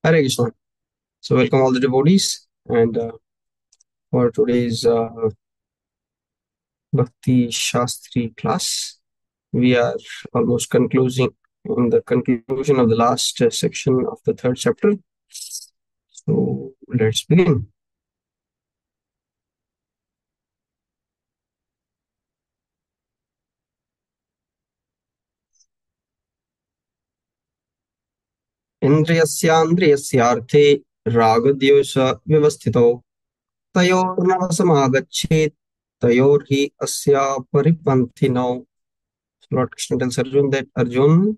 Hare Krishna. So, welcome all the devotees. And for today's Bhakti Shastri class, we are almost concluding in the conclusion of the last section of the third chapter. So, let's begin. इन्द्रियस्यान्द्रियस्यार्थे रागद्वेष व्यवस्थितौ तयोर्नवसमागच्छेत् तयोर्हि अस्या परिपन्थिनौ. Lord Krishna tells Arjun that Arjun,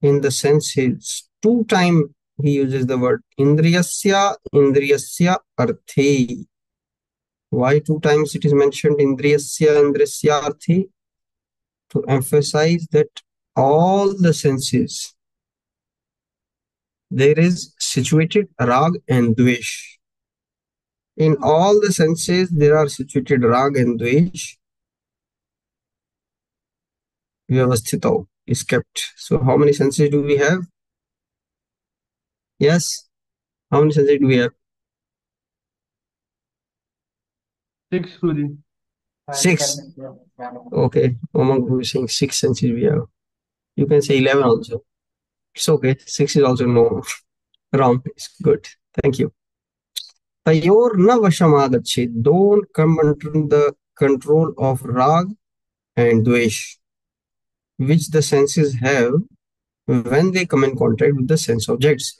in the senses, two times he uses the word indriyasya arthe. Why two times it is mentioned indriyasya arthe? To emphasize that all the senses there is situated rag and dvesh. In all the senses there are situated rag and dvesh. Vyavasthito is kept. So how many senses do we have? Yes. How many senses do we have? 6, Guruji. Six. Okay. Among who is saying six senses we have. You can say 11 also. It's okay. Six is also no wrong. It's good. Thank you. Tayor na vashamagachet. Don't come under the control of rag and dvesh, which the senses have when they come in contact with the sense objects.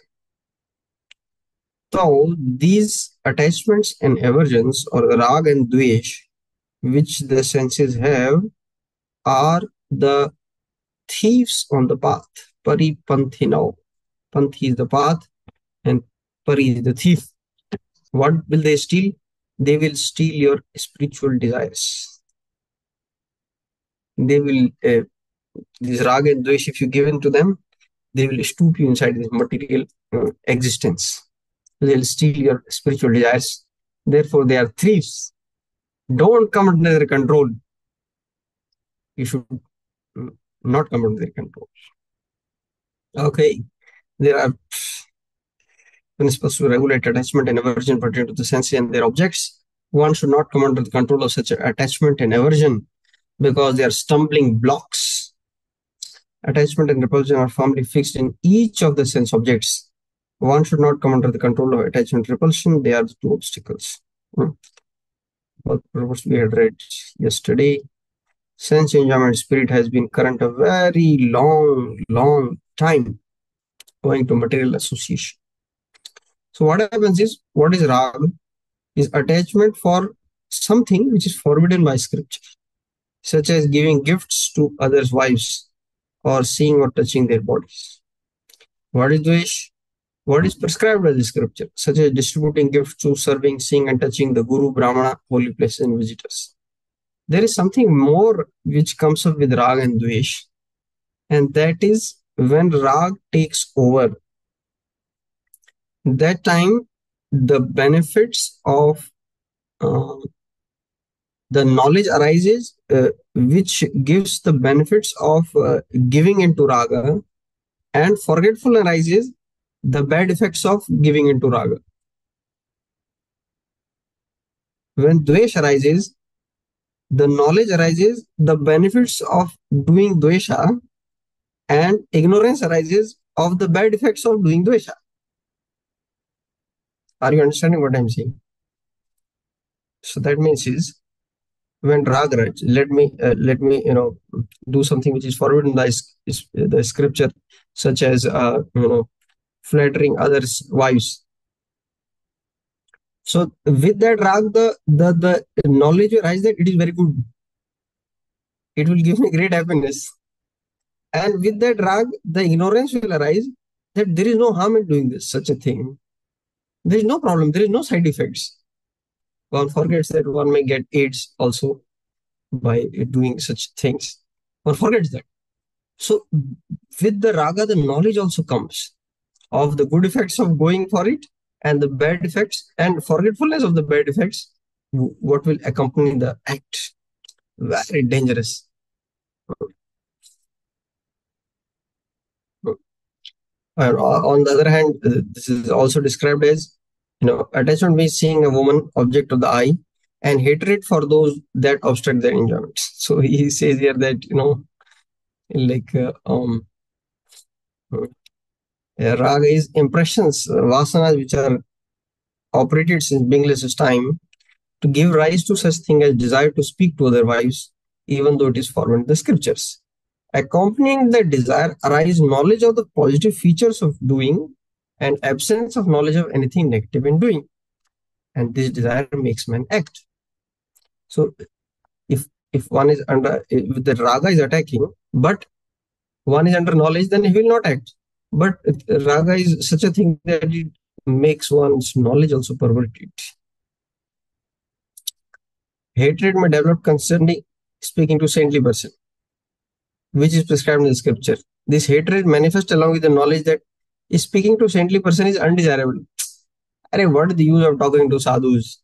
So these attachments and aversions, or rag and dvesh, which the senses have, are the thieves on the path. Paripanthino. Panthi is the path and Pari is the thief. What will they steal? They will steal your spiritual desires. They will, this raga and dvesh, if you give in to them, they will stoop you inside this material existence. They'll steal your spiritual desires. Therefore, they are thieves. Don't come under their control. You should not come under their control. Okay. There are principles to regulate attachment and aversion pertaining to the senses and their objects. One should not come under the control of such attachment and aversion because they are stumbling blocks. Attachment and repulsion are firmly fixed in each of the sense objects. One should not come under the control of attachment and repulsion. They are the two obstacles. What we had read yesterday. Sense enjoyment spirit has been current a very long time owing to material association. So what happens is, what is rag? Is attachment for something which is forbidden by scripture, such as giving gifts to others' wives or seeing or touching their bodies. What is dvesh? What is prescribed by the scripture, such as distributing gifts to serving, seeing and touching the guru, brahmana, holy places and visitors. There is something more which comes up with rag and dvesh, and that is when rag takes over. That time the benefits of the knowledge arises, which gives the benefits of giving into raga, and forgetful arises, the bad effects of giving into raga. When dvesh arises, the knowledge arises, the benefits of doing dvesha, and ignorance arises of the bad effects of doing dvesha. Are you understanding what I'm saying? So that means is, when rag arises, let me do something which is forbidden by the scripture, such as flattering others' wives. So with that rag, the knowledge will arise that it is very good. It will give me great happiness. And with that rag, the ignorance will arise that there is no harm in doing this, such a thing. There is no problem. There is no side effects. One forgets that one may get AIDS also by doing such things. One forgets that. So with the raga, the knowledge also comes of the good effects of going for it and the bad effects and forgetfulness of the bad effects, what will accompany the act. Very dangerous. On the other hand, this is also described as, attachment means seeing a woman object of the eye, and hatred for those that obstruct their enjoyment. So he says here that, like raga is impressions, vasanas, which are operated since beginningless time to give rise to such thing as desire to speak to other wives, even though it is forbidden in the scriptures. Accompanying the desire arise knowledge of the positive features of doing and absence of knowledge of anything negative in doing. And this desire makes man act. So if one is under, if the raga is attacking, but one is under knowledge, then he will not act. But raga is such a thing that it makes one's knowledge also perverted. Hatred may develop concerning speaking to saintly person, which is prescribed in the scripture. This hatred manifests along with the knowledge that speaking to saintly person is undesirable. Arey, what is the use of talking to sadhus?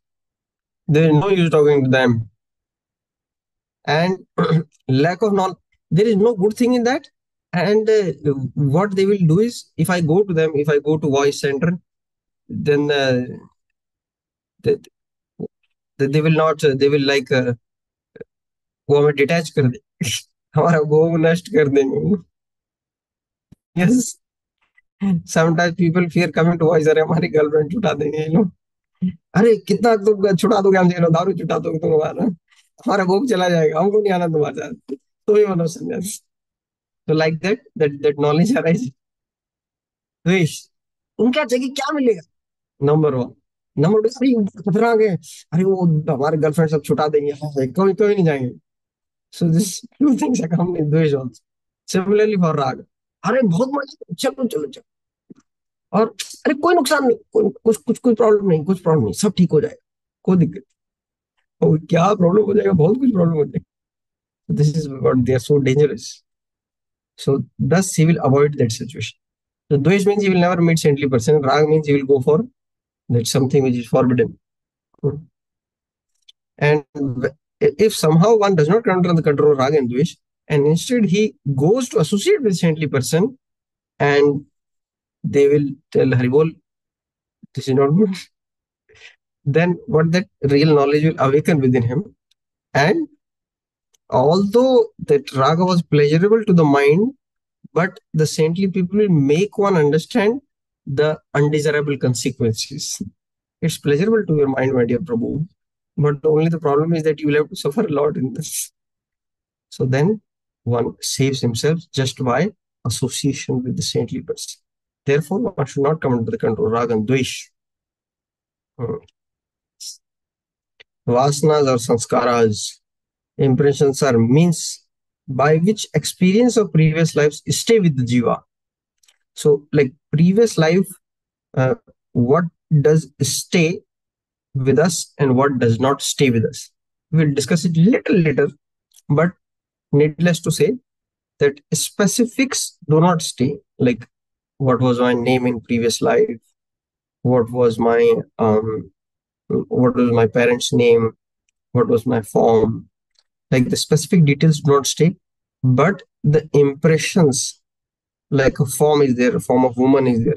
There is no use talking to them. And lack of knowledge, there is no good thing in that. And what they will do is, if I go to them, if I go to voice center, then they, they will not, they will like, वो हमें detach कर दे हमारा वो नष्ट कर देंगे. Yes, sometimes people fear coming to voice. अरे हमारी गर्लफ्रेंड छुटा देंगे ये लोग. अरे कितना तुम छुटा दोगे हमसे, दारू छुटा दोगे तुम हमारा, हमारा भोग चला जाएगा, हमको नहीं आना तुम्हारे साथ, तुम ही बनो सन्यासी. तो लाइक दैट नॉलेज अराइज. द्वेष, उनका जगह क्या मिलेगा? Number one. नंबर टू, अरे खतरा आ गए, अरे वो हमारे गर्लफ्रेंड सब छुटा देंगे, कभी कभी नहीं जाएंगे. So this two things accompany द्वेष also. Similarly for राग, अरे बहुत मजा, चलो चलो चलो. और अरे कोई नुकसान नहीं, कुछ प्रॉब्लम नहीं, कुछ प्रॉब्लम नहीं, सब ठीक हो जाएगा, कोई दिक्कत. और क्या प्रॉब्लम हो जाएगा? बहुत कुछ प्रॉब्लम हो जाएगा. This is what they are so dangerous. So thus he will avoid that situation. So Dvesh means he will never meet saintly person. Rag means he will go for that something which is forbidden. And if somehow one does not come under the control of Rag and Dvesh, and instead he goes to associate with saintly person, and they will tell Haribol, this is not good. Then what that real knowledge will awaken within him. And although that raga was pleasurable to the mind, but the saintly people will make one understand the undesirable consequences. It's pleasurable to your mind, my dear Prabhu, but only the problem is that you will have to suffer a lot in this. So then one saves himself just by association with the saintly person. Therefore, one should not come under the control of raga and dvesh. Vasanas or sanskaras, impressions are means by which experience of previous lives stay with the jiva. So like previous life, what does stay with us and what does not stay with us. We'll discuss it little later, but needless to say that specifics do not stay. Like what was my name in previous life, what was my parents' name, what was my form. Like the specific details do not stay, but the impressions, like a form is there, a form of woman is there,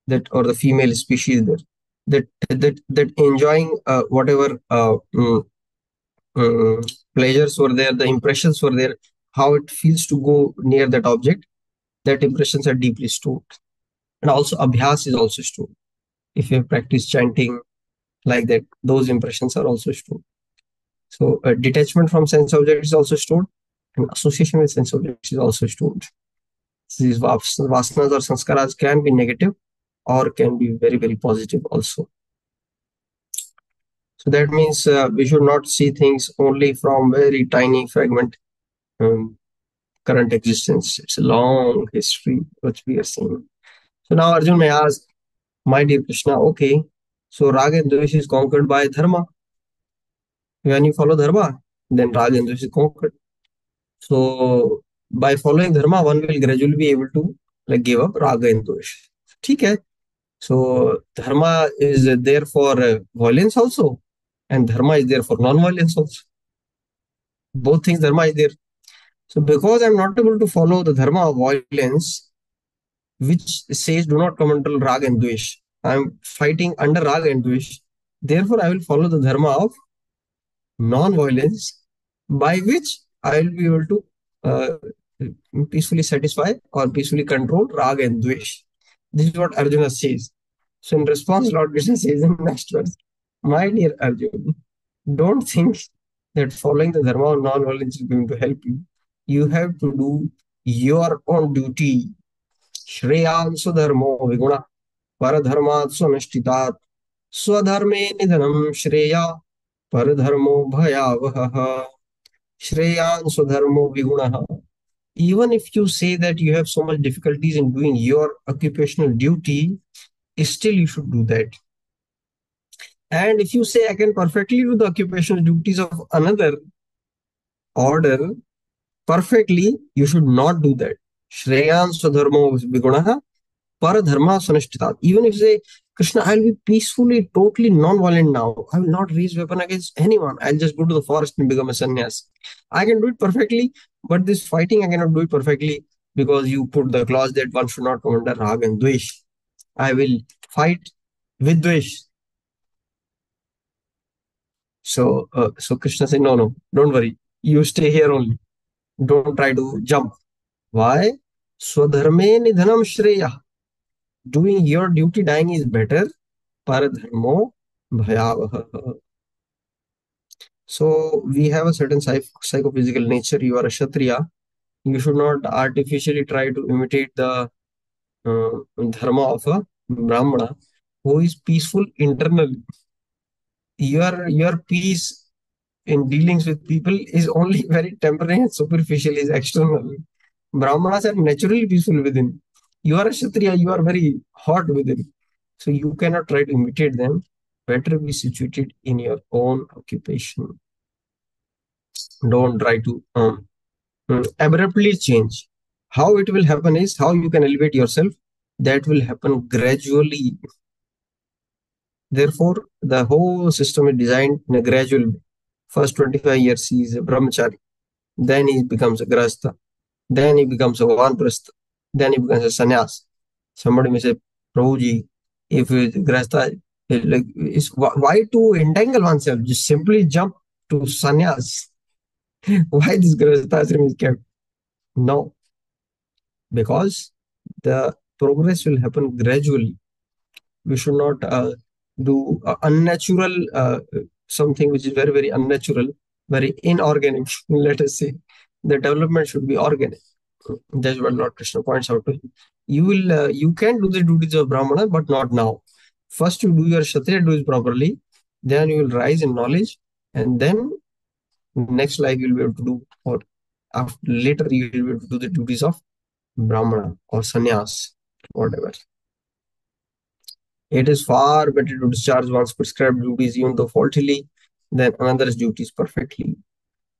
that or the female species there, that enjoying whatever pleasures were there, the impressions were there, how it feels to go near that object, that impressions are deeply stored. And also abhyas is also stored. If you have practiced chanting like that, those impressions are also stored. So detachment from sense objects is also stored, and association with sense objects is also stored. These vasanas or sanskaras can be negative or can be very, very positive also. So that means we should not see things only from very tiny fragment current existence. It's a long history which we are seeing. So now Arjun may ask, my dear Krishna, okay, so Raga and Dvesh is conquered by Dharma. When you follow Dharma, then Raga and Dvesh is conquered. So by following Dharma, one will gradually be able to like give up Raga and Dvesh. ठीक है. So Dharma is there for violence also, and Dharma is there for non-violence also. Both things Dharma is there. So because I'm not able to follow the Dharma of violence, which says do not come under Rag and Dvesh. I am fighting under Rag and Dvesh. Therefore, I will follow the dharma of non-violence, by which I will be able to uh, peacefully satisfy or peacefully control Rag and Dvesh. This is what Arjuna says. So, in response, Lord Krishna says in the next verse, my dear Arjuna, don't think that following the dharma of non-violence is going to help you. You have to do your own duty. Shreyansu dharmo viguna paradharmat sunishtitat स्वधर्मे निधनम Shreya परधर्मो भयावहः shreyan स्वधर्मो विगुणः. Even if you say that you have so much difficulties in doing your occupational duty, still you should do that. And if you say I can perfectly do the occupational duties of another order perfectly, you should not do that. Shreyan swadharmo vigunaha paradharma sanishtitat. Even if you say, Krishna, I'll be peacefully, totally non-violent now. I will not raise weapon against anyone. I'll just go to the forest and become a sannyas. I can do it perfectly, but this fighting I cannot do it perfectly because you put the clause that one should not come under rag and dvesh. I will fight with dvesh. So Krishna said, no, don't worry. You stay here only. Don't try to jump. Why? Swadharme nidhanam shreya. Doing your duty dying is better. Paradharmo bhayavaha. So we have a certain psychophysical nature. You are a Kshatriya. You should not artificially try to imitate the dharma of a Brahmana who is peaceful internally. Your peace in dealings with people is only very temporary and superficial, is external. Brahmanas are naturally peaceful within. You are a Kshatriya, you are very hot within. So you cannot try to imitate them. Better be situated in your own occupation. Don't try to abruptly change. How it will happen is how you can elevate yourself. That will happen gradually. Therefore, the whole system is designed in a gradual way. First 25 years he is a brahmachari. Then he becomes a grahastha. Then he becomes a vanprastha. Then he becomes a sannyas. Somebody may say, Prabhuji, if grahastha, like, why to entangle oneself? Just simply jump to sannyas. Why this grahastha ashram is kept? No, because the progress will happen gradually. We should not do unnatural something which is very, very unnatural, very inorganic. Let us say the development should be organic. That's what Lord Krishna points out to him. You can do the duties of Brahmana, but not now. First, you do your Kshatriya duties properly, then you will rise in knowledge, and then next life you'll be able to do, or after later you will be able to do the duties of Brahmana or sannyas, whatever. It is far better to discharge one's prescribed duties even though faultily than another's duties perfectly.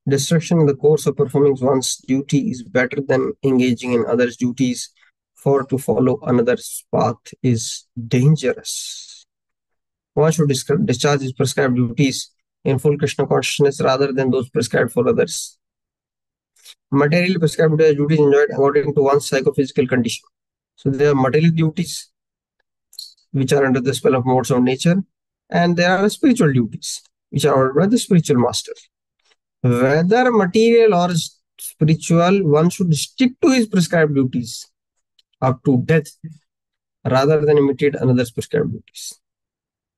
Distraction in the course of performing one's duty is better than engaging in others' duties, for to follow another's path is dangerous. One should discharge his prescribed duties in full Krishna consciousness rather than those prescribed for others. Materially prescribed duties enjoyed according to one's psychophysical condition. So there are material duties which are under the spell of modes of nature, and there are spiritual duties which are ordered by the spiritual master. Whether material or spiritual, one should stick to his prescribed duties up to death rather than imitate another's prescribed duties.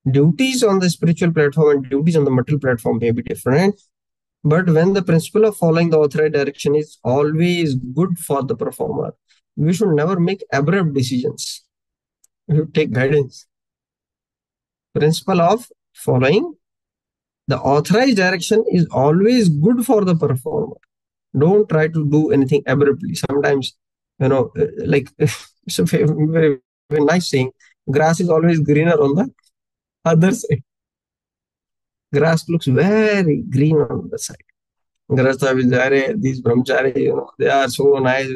Duties on the spiritual platform and duties on the material platform may be different, but when the principle of following the authorized direction is always good for the performer, we should never make abrupt decisions. We should take guidance. Principle of following the authorized direction is always good for the performer. Don't try to do anything abruptly. Sometimes, like it's a very, very nice saying, grass is always greener on the other side. Grass looks very green on the side. These brahmachari, they are so nice,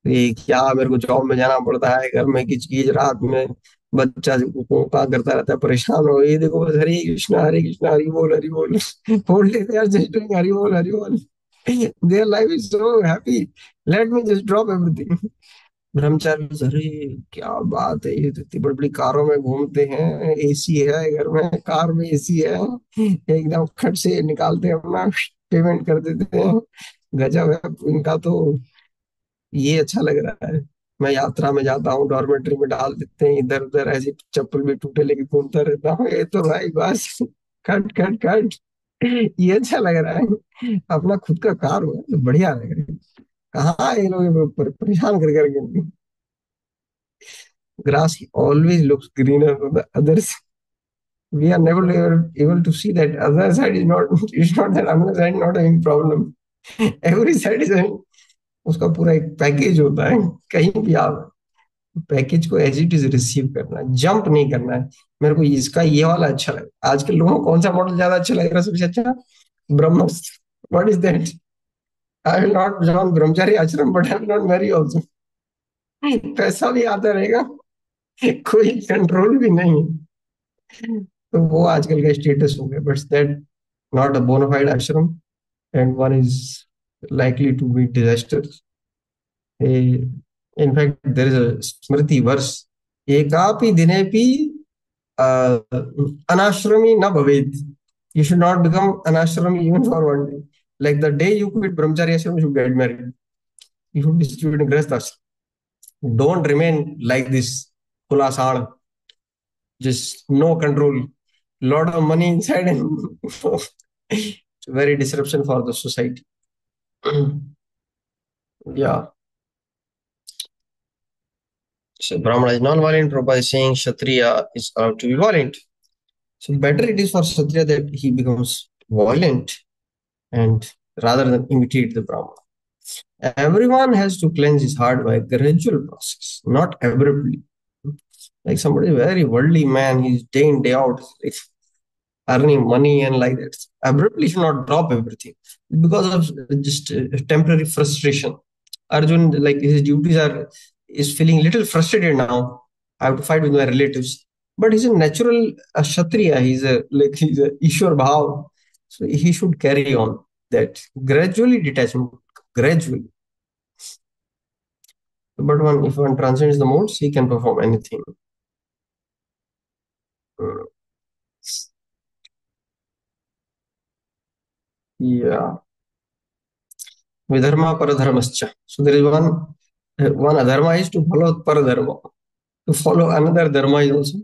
ये क्या मेरे को job में जाना पड़ता है, घर में किच किच रात में बच्चा का करता रहता है, परेशान हो, ये देखो बस हरे कृष्णा हरि बोल whole day they are just doing Hari बोल their life is so happy, let me just drop everything. ब्रह्मचारी, अरे क्या बात है, ये तो इतनी बड़ी बड़ी कारों में घूमते हैं, एसी है घर में, कार में एसी है, एकदम खट से निकालते हैं अपना, पेमेंट कर देते हैं। गजब है इनका तो। ये अच्छा लग रहा है। मैं यात्रा में जाता हूँ, डॉर्मेट्री में डाल देते हैं, इधर उधर ऐसी चप्पल भी टूटे लेके घूमता रहता हूँ, ये तो भाई बस खट खट खट। ये अच्छा लग रहा है। अपना खुद का कार हो तो बढ़िया रहेगा। कहाँ ये लोग परेशान कर करके। Grass always looks greener on the other side. We are never able to see that other side is not, it's not that other side not having problem. Every side is having, उसका पूरा एक package होता है। कहीं भी आप package को as it is receive करना है, जंप नहीं करना है। मेरे को इसका ये वाला अच्छा लगा। आजकल लोगों को कौन सा मॉडल ज्यादा अच्छा लग रहा है सबसे अच्छा? ब्रह्मस। What is that? I will not join brahmachari ashram but I will not marry also. पैसा भी आता रहेगा, कोई कंट्रोल भी नहीं। तो वो आजकल का स्टेटस हो गया, but that not a bona fide ashram, and one is likely to be disasters. In fact, there is a Smriti verse, एकापि दिनेपि anashrami na bhavet. You should not become anashrami even for one day. Like the day you quit brahmacharya ashram, you should get married. You should distribute in grihastha ashram. Don't remain like this, khulasan, just no control, lot of money inside, and it's very disruption for the society. Yeah. So Brahmana is non-violent. Prabhupada is saying Kshatriya is allowed to be violent. So better it is for Kshatriya that he becomes violent and rather than imitate the Brahmana. Everyone has to cleanse his heart by a gradual process, not abruptly. Like somebody very worldly man, he's day in day out, like earning money and like that. Abruptly should not drop everything because of just temporary frustration. Arjun, like his duties are, is feeling little frustrated now. I have to fight with my relatives. But he's a natural Kshatriya. He's a Ishwar Bhav. So he should carry on that gradually detachment, gradually. But if one transcends the modes, he can perform anything. Uh, yeah. Vidharma paradharmascha. So there is one adharma is to follow paradharma. To follow another dharma is also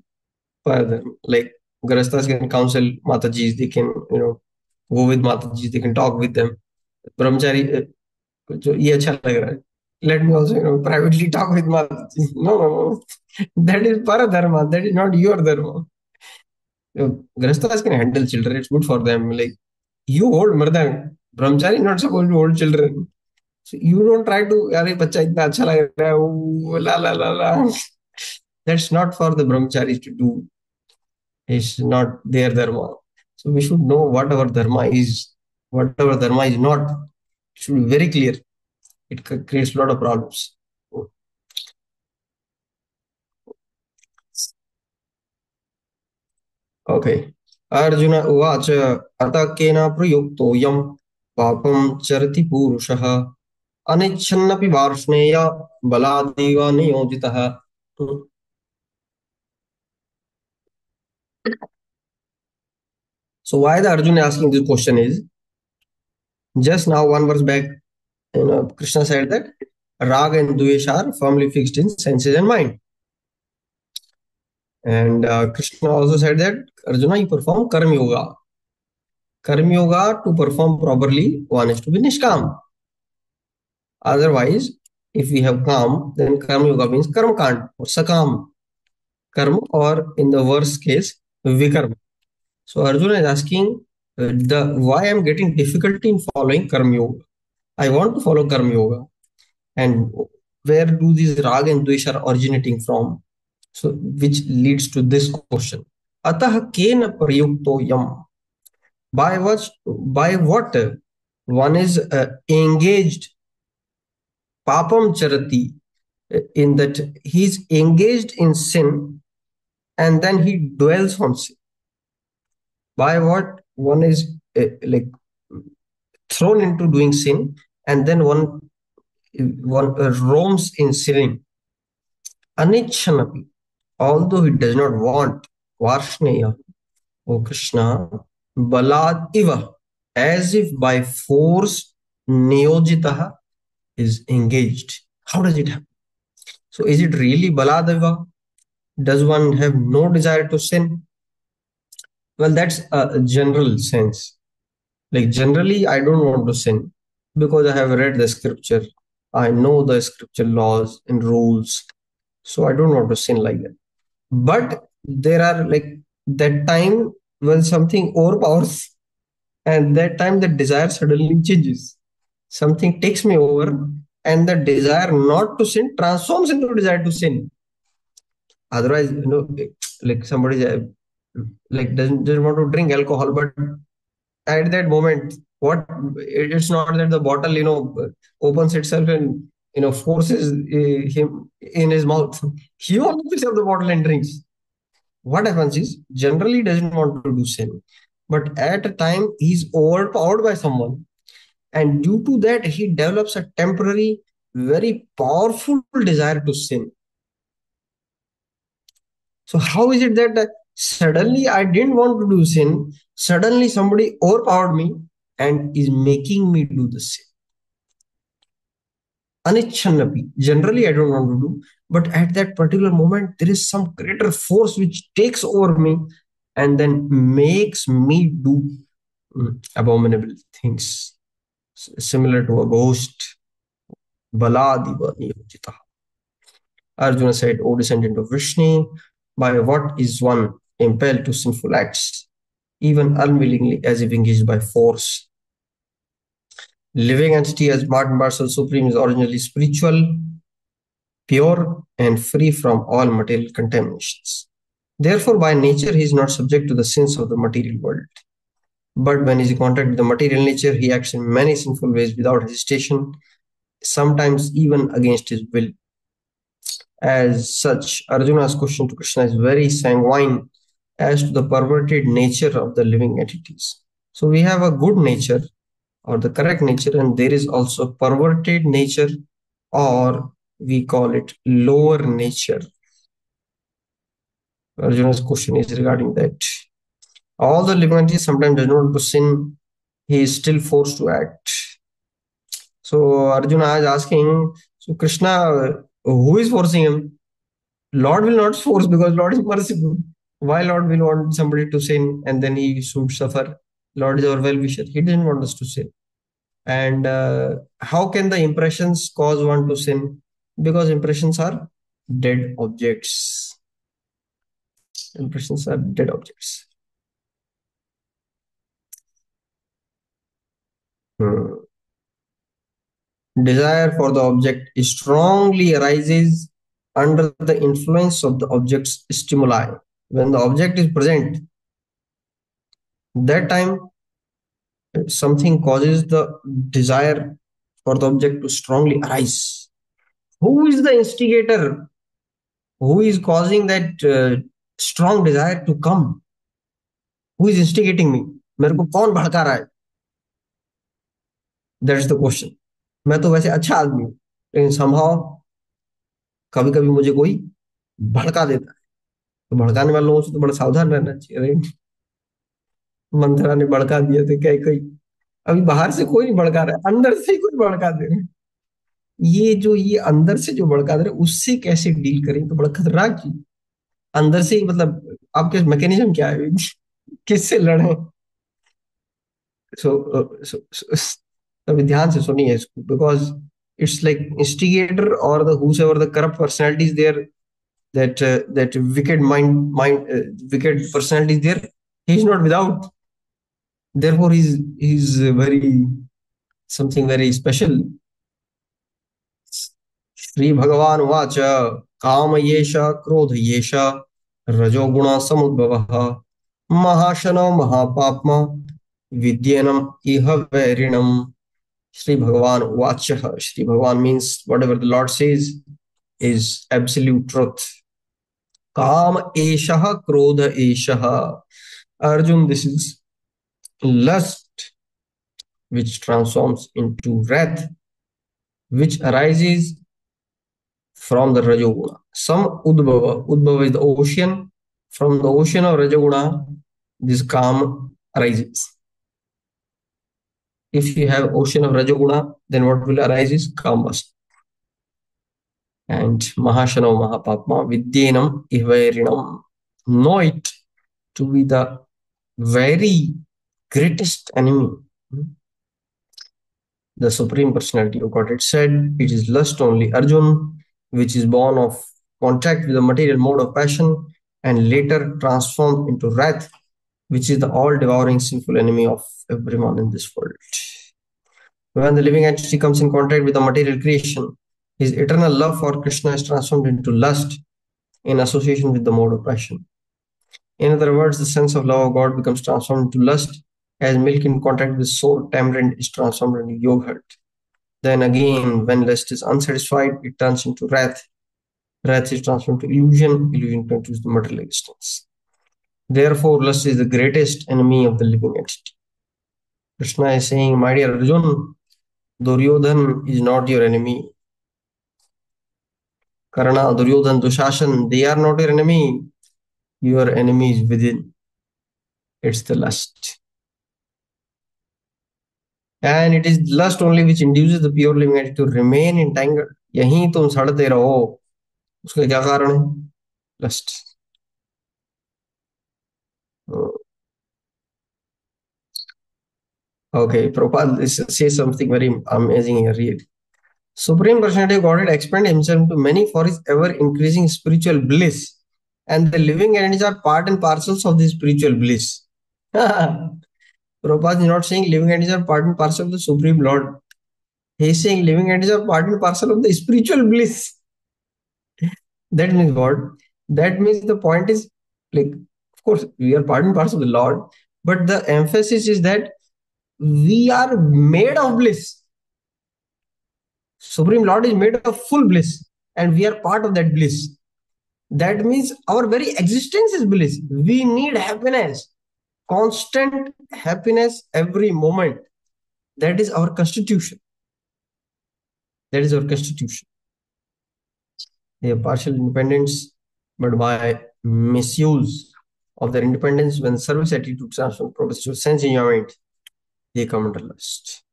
paradharma. Like Grastas can counsel Matajis, they can, go with Matajis, they can talk with them. Brahmachari, जो ये अच्छा लग रहा है. Let me also, privately talk with Mataji. No, no, no. That is paradharma. That is not your dharma. Grastas can handle children. It's good for them. Like you hold mardana. Brahmachari not supposed to hold children. So you don't try to, अरे बच्चा इतना अच्छा लग रहा है, la la la la. That's not for the brahmacharis to do. It's not their dharma. So we should know what our dharma is, what our dharma is not. It should be very clear. It creates a lot of problems. Okay. Arjuna उवाच अतः केन प्रयुक्तोऽयं पापं चरति पूरुषः अनिच्छन्नपि Varshney Baladev नियोजितः. So why the Arjuna asking this question is, just now one verse back, Krishna said that Rag and Dvesh are firmly fixed in senses and mind. And Krishna also said that Arjuna, you perform Karma Yoga. Karma Yoga, to perform properly, one has to be Nishkam. Otherwise, if we have Kam, then Karma Yoga means Karma Kand or Sakam Karma, or in the worst case, Vikarma. So Arjuna is asking the why I'm getting difficulty in following Karma Yoga. I want to follow Karma Yoga. And where do these Rag and Dvesh are originating from? So, which leads to this question. Atah kena prayukto yam. By what one is engaged, papam charati, in that he's engaged in sin and then he dwells on sin. By what one is like thrown into doing sin and then one roams in sinning. Anichanapi, although he does not want, Varshneya, O Krishna, Balad Iva, as if by force, Niyojitaha is engaged. How does it happen? So is it really Balad Iva? Does one have no desire to sin? Well, that's a general sense. Like generally, I don't want to sin because I have read the scripture. I know the scripture laws and rules. So I don't want to sin like that. But there are like that time when something overpowers, and that time the desire suddenly changes. Something takes me over, and the desire not to sin transforms into desire to sin. Otherwise, like somebody like doesn't want to drink alcohol, but at that moment, what it's not that the bottle opens itself and forces him in his mouth. He only picks up the bottle and drinks. What happens is generally doesn't want to do sin, but at a time he's overpowered by someone, and due to that he develops a temporary, very powerful desire to sin. So how is it that suddenly I didn't want to do sin, suddenly somebody overpowered me and is making me do the sin? Anichanapi. Generally, I don't want to do, but at that particular moment, there is some greater force which takes over me and then makes me do abominable things, similar to a ghost. Baladiva niyojita. Arjuna said, O descendant of Vishnu, by what is one impelled to sinful acts, even unwillingly as if engaged by force? Living entity as part and parcel supreme is originally spiritual, pure, and free from all material contaminations. Therefore, by nature, he is not subject to the sins of the material world. But when he is in contact with the material nature, he acts in many sinful ways without hesitation, sometimes even against his will. As such, Arjuna's question to Krishna is very sanguine as to the perverted nature of the living entities. So we have a good nature or the correct nature, and there is also perverted nature, or we call it lower nature. Arjuna's question is regarding that. All the living entities sometimes does not want to sin, he is still forced to act. So Arjuna is asking, so Krishna, who is forcing him? Lord will not force because Lord is merciful. Why Lord will want somebody to sin and then he should suffer? Lord is our well-wisher. He didn't want us to sin. And how can the impressions cause one to sin? Because impressions are dead objects. Impressions are dead objects. Hmm. Desire for the object strongly arises under the influence of the object's stimuli. When the object is present, that time something causes the desire for the object to strongly arise. Who is the instigator? Who is causing that strong desire to come? Who is instigating me? मेरे को कौन भड़का रहा है? That is the question. मैं तो वैसे अच्छा आदमी हूँ, लेकिन somehow कभी कभी मुझे कोई भड़का देता है. तो भड़काने वाले लोगों से तो बड़ा सावधान रहना चाहिए, राइट? मंथरा ने भड़का दिया था कई कई. अभी बाहर से कोई नहीं भड़का रहा है, अंदर से ही कोई भड़का दे रहे हैं. ये अंदर से जो भड़का दे रहे हैं, उससे कैसे डील करें, तो बड़ा खतरनाक चीज. अंदर से ही मतलब आपके मैकेनिज्म क्या है? किससे लड़े? सो अभी ध्यान से सुनिए इसको, बिकॉज इट्स लाइक इंस्टिगेटर और the whosoever the corrupt personality is there, that wicked wicked personality is there, he is not without. Therefore he's very something very special. Shri भगवान वाच काम येष क्रोध येष रजोगुण समुद्भवः महाशनो महापाप्मा विद्येनम इह वैरिणम. Sri Bhagavan Vachah. Sri Bhagavan means whatever the Lord says is absolute truth. Kam Eshah Krodha Eshah. Arjun, this is lust which transforms into wrath, which arises from the Rajoguna. Some Udbhava. Udbhava is the ocean. From the ocean of Rajoguna, this calm arises. If you have ocean of Rajoguna, then what will arise is calmness. And Mahashano Mahapapma Vidyenam Ihvairinam. Know it to be the very greatest enemy. The Supreme Personality of Godhead said, it is lust only, Arjun, which is born of contact with the material mode of passion and later transformed into wrath, which is the all-devouring sinful enemy of everyone in this world. When the living entity comes in contact with the material creation, his eternal love for Krishna is transformed into lust in association with the mode of passion. In other words, the sense of love of God becomes transformed into lust as milk in contact with sour tamarind is transformed into yogurt. Then again, when lust is unsatisfied, it turns into wrath. Wrath is transformed into illusion. Illusion turns into material existence. Therefore, lust is the greatest enemy of the living entity. Krishna is saying, my dear Arjun, Duryodhan is not your enemy. Karna, Duryodhan, Dushasan, they are not your enemy. Your enemy is within. It's the lust. And it is lust only which induces the pure living entity to remain entangled. यहीं तुम सड़ते रहो. उसका क्या कारण है? Lust. Okay, Prabhupada says something very amazing here. Read. Supreme Personality of Godhead expand himself to many for his ever increasing spiritual bliss. And the living entities are part and parcels of this spiritual bliss. Prabhupada is not saying living entities are part and parcel of the Supreme Lord. He is saying living entities are part and parcel of the spiritual bliss. That means what? That means the point is, like, of course, we are part and parcel of the Lord, but the emphasis is that we are made of bliss. Supreme Lord is made of full bliss, and we are part of that bliss. That means our very existence is bliss. We need happiness, constant happiness every moment. That is our constitution. That is our constitution. They have partial independence, but by misuse of their independence, when service attitude transforms progress to sense enjoyment, they come under lust.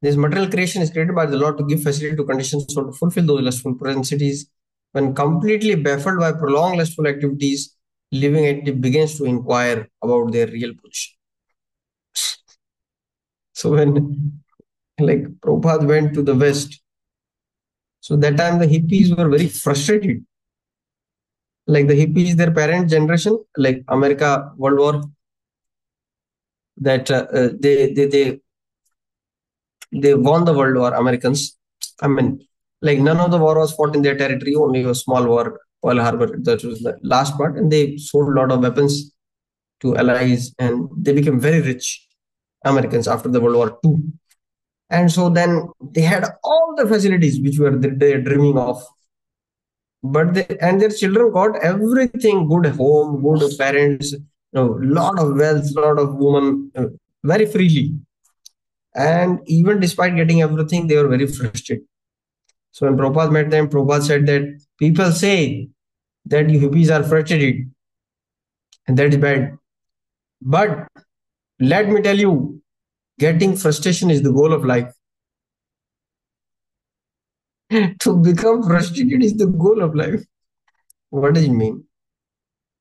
This material creation is created by the Lord to give facility to conditions so to fulfill those lustful propensities. When completely baffled by prolonged lustful activities, living entity begins to inquire about their real position. So when, like, Prabhupada went to the West, so that time the hippies were very frustrated. Like the hippies, their parent generation, like America, World War, that they won the World War, Americans. I mean, like none of the war was fought in their territory, only a small war, Pearl Harbor, that was the last part. And they sold a lot of weapons to allies and they became very rich, Americans, after the World War II. And so then they had all the facilities which were they're dreaming of. But and their children got everything, good home, good parents, lot of wealth, lot of women, very freely. And even despite getting everything, they were very frustrated. So when Prabhupada met them, Prabhupada said that people say that you hippies are frustrated, and that is bad. But let me tell you, getting frustration is the goal of life. To become frustrated is the goal of life. What does it mean?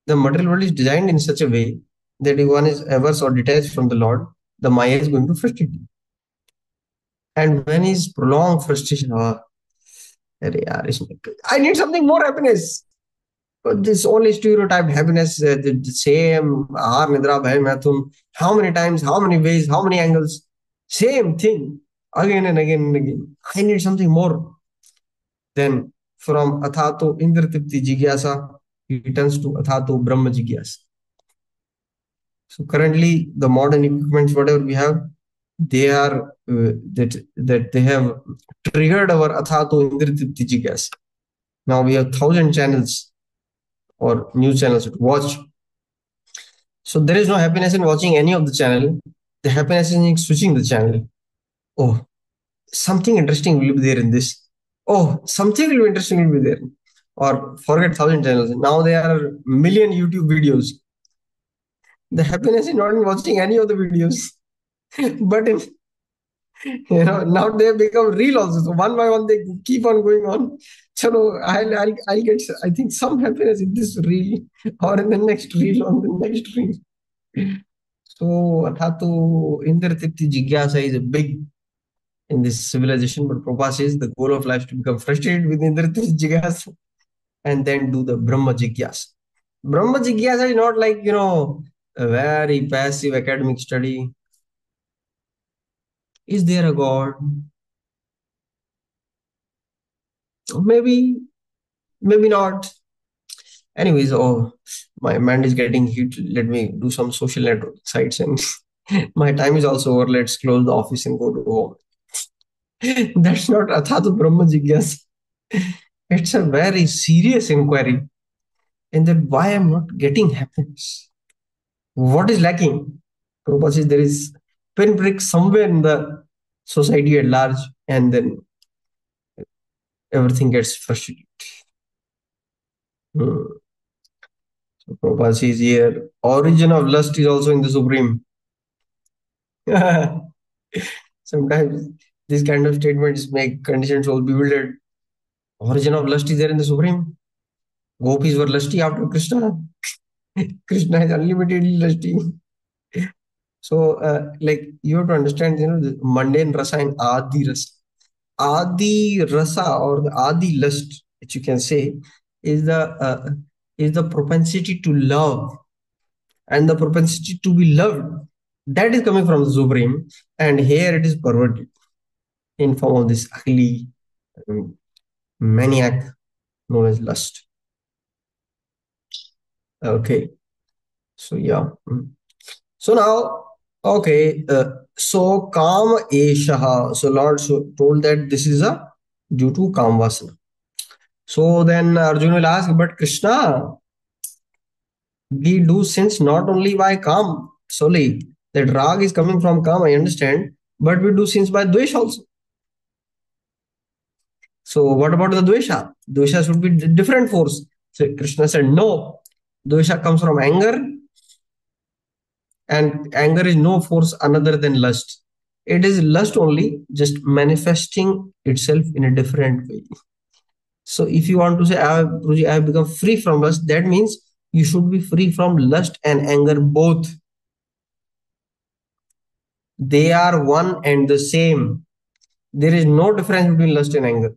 The material world is designed in such a way that if one is averse or detached from the Lord, the Maya is going to frustrate you. And when is prolonged frustration, I need something more happiness. But this only stereotyped happiness, the same, how many times, how many ways, how many angles, same thing, again and again and again. I need something more. Then from Athato Indratipti Jigyasa, he turns to Athato Brahma Jigyasa. So currently, the modern equipments, whatever we have, they are that they have triggered our Athato Indratipti Jigyasa. Now we have 1,000 channels or news channels to watch. So there is no happiness in watching any of the channel. The happiness is in switching the channel. Oh, something interesting will be there in this. Oh, something will be interesting will be there. Or forget thousand channels. Now there are million YouTube videos. The happiness is not in watching any of the videos, but in now they have become real also. So one by one they keep on going on. So I'll get I think some happiness in this reel or in the next reel on the next reel. So Athato Indratipti Jigyasa is a big in this civilization, but Prabhupada says the goal of life is to become frustrated with Indratipti Jigyasa and then do the Brahma Jigyasa. Brahma Jigyasa is not like, a very passive academic study. Is there a God? Maybe, maybe not. Anyways, oh, my mind is getting heat. Let me do some social network sites and my time is also over. Let's close the office and go to home. That's not Athatu Brahma Jigyasa. It's a very serious inquiry in that why I'm not getting happiness. What is lacking? Prabhupada says there is pinprick somewhere in the society at large, and then everything gets frustrated. Hmm. So Prabhupada says here, origin of lust is also in the Supreme. Sometimes these kind of statements make conditioned souls bewildered. Origin of lust is there in the Supreme. Gopis were lusty after Krishna. Krishna is unlimitedly lusty. So, like you have to understand, the mundane rasa and adi rasa. Adi rasa or the adi lust, which you can say, is the propensity to love and the propensity to be loved. That is coming from the supreme, and here it is perverted in form of this ugly maniac known as lust. Okay, so yeah. So now, okay, so Kam Eshaha. So Lord told that this is a due to Kam Vasana. So then Arjuna will ask, but Krishna, we do sins not only by Kam solely. That Rag is coming from Kam, I understand, but we do sins by Dvesh also. So what about the Dvesha? Dvesha should be different force. So Krishna said, no. Dvesha comes from anger, and anger is no force another than lust. It is lust only, just manifesting itself in a different way. So if you want to say, I have become free from lust, that means you should be free from lust and anger both. They are one and the same. There is no difference between lust and anger.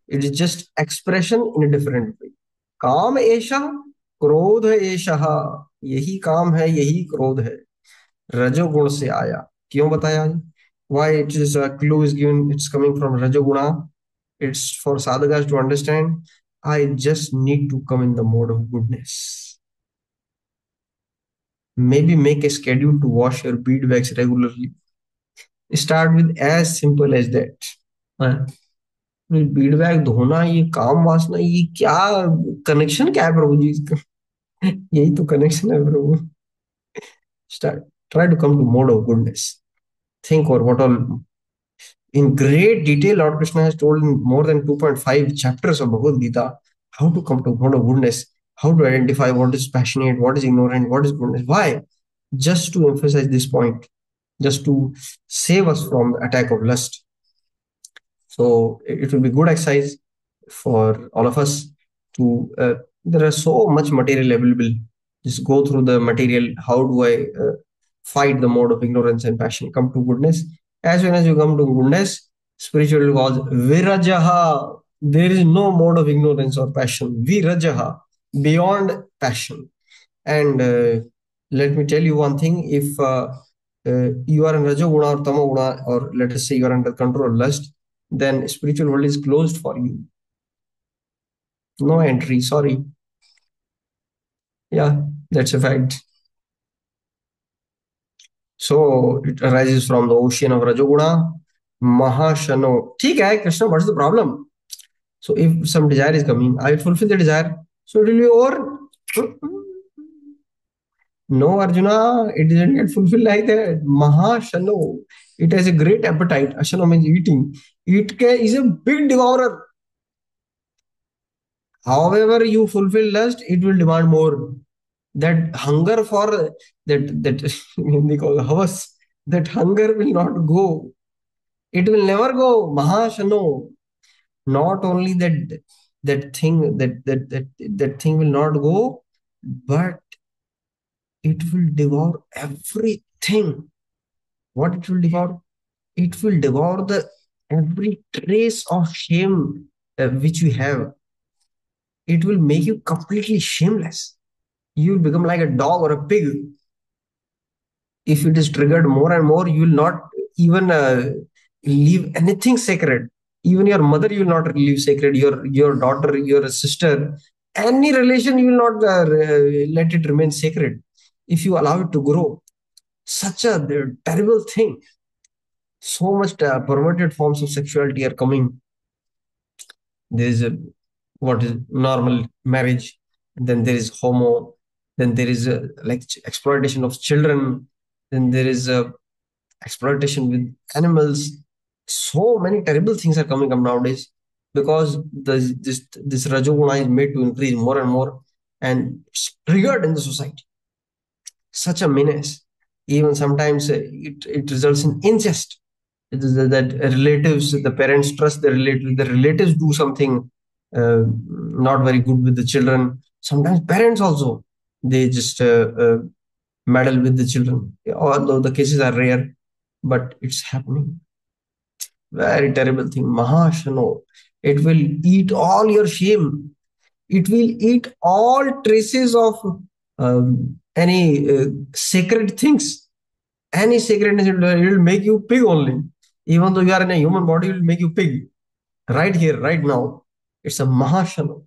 It is just expression in a different way. काम ऐशा क्रोध ऐशा यही काम है यही क्रोध है रजोगुण से आया क्यों बताया why it is a clue is given it's coming from rajoguna it's for sadhakas to understand I just need to come in the mode of goodness maybe make a schedule to wash your bead wax regularly start with as simple as that Beed bag धोना ये काम वासना ये क्या connection क्या है प्रभु जी इसका यही तो कनेक्शन है प्रभु start try to come to mode of goodness think or what all in great detail Lord Krishna has told in more than 2.5 chapters of Bhagavad Gita how to come to mode of goodness how to identify what is passionate what is ignorant what is goodness why just to emphasize this point just to save us from the attack of lust so it will be good exercise for all of us to there are so much material available just go through the material how do I fight the mode of ignorance and passion come to goodness as soon as you come to goodness spiritual cause virajaha there is no mode of ignorance or passion virajaha beyond passion and let me tell you one thing if you are in rajoguna or tamoguna or let us say you are under control of lust then spiritual world is closed for you no entry sorry yeah that's a fact so it arises from the ocean of rajoguna mahashano ठीक है krishna what's the problem so if some desire is coming I will fulfill the desire so it will be over no arjuna it doesn't get fulfilled like that mahashano It has a great appetite. Ashana means eating. Is a big devourer. However, you fulfill lust, it will demand more. That hunger for that they call havas, that hunger will not go. It will never go. Mahashano. Not only that thing will not go, but it will devour everything. What it will devour? It will devour the every trace of shame which you have. It will make you completely shameless. You will become like a dog or a pig. If it is triggered more and more, you will not even leave anything sacred. Even your mother, you will not leave sacred. Your daughter, your sister, any relation, you will not let it remain sacred if you allow it to grow. Such a terrible thing. So much perverted forms of sexuality are coming. There is a what is normal marriage, then there is homo, then there is a, like exploitation of children, then there is a exploitation with animals. So many terrible things are coming up nowadays because this rajoguna is made to increase more and more, and it's triggered in the society. Such a menace. Even sometimes it results in incest. It is that relatives, the parents trust the relatives do something not very good with the children. Sometimes parents also, they just meddle with the children. Although the cases are rare, but it's happening. Very terrible thing. Mahashano. It will eat all your shame. It will eat all traces of any sacred things. Any sacredness, it will make you pig only. Even though you are in a human body, it will make you pig. Right here, right now. It's a Mahashano.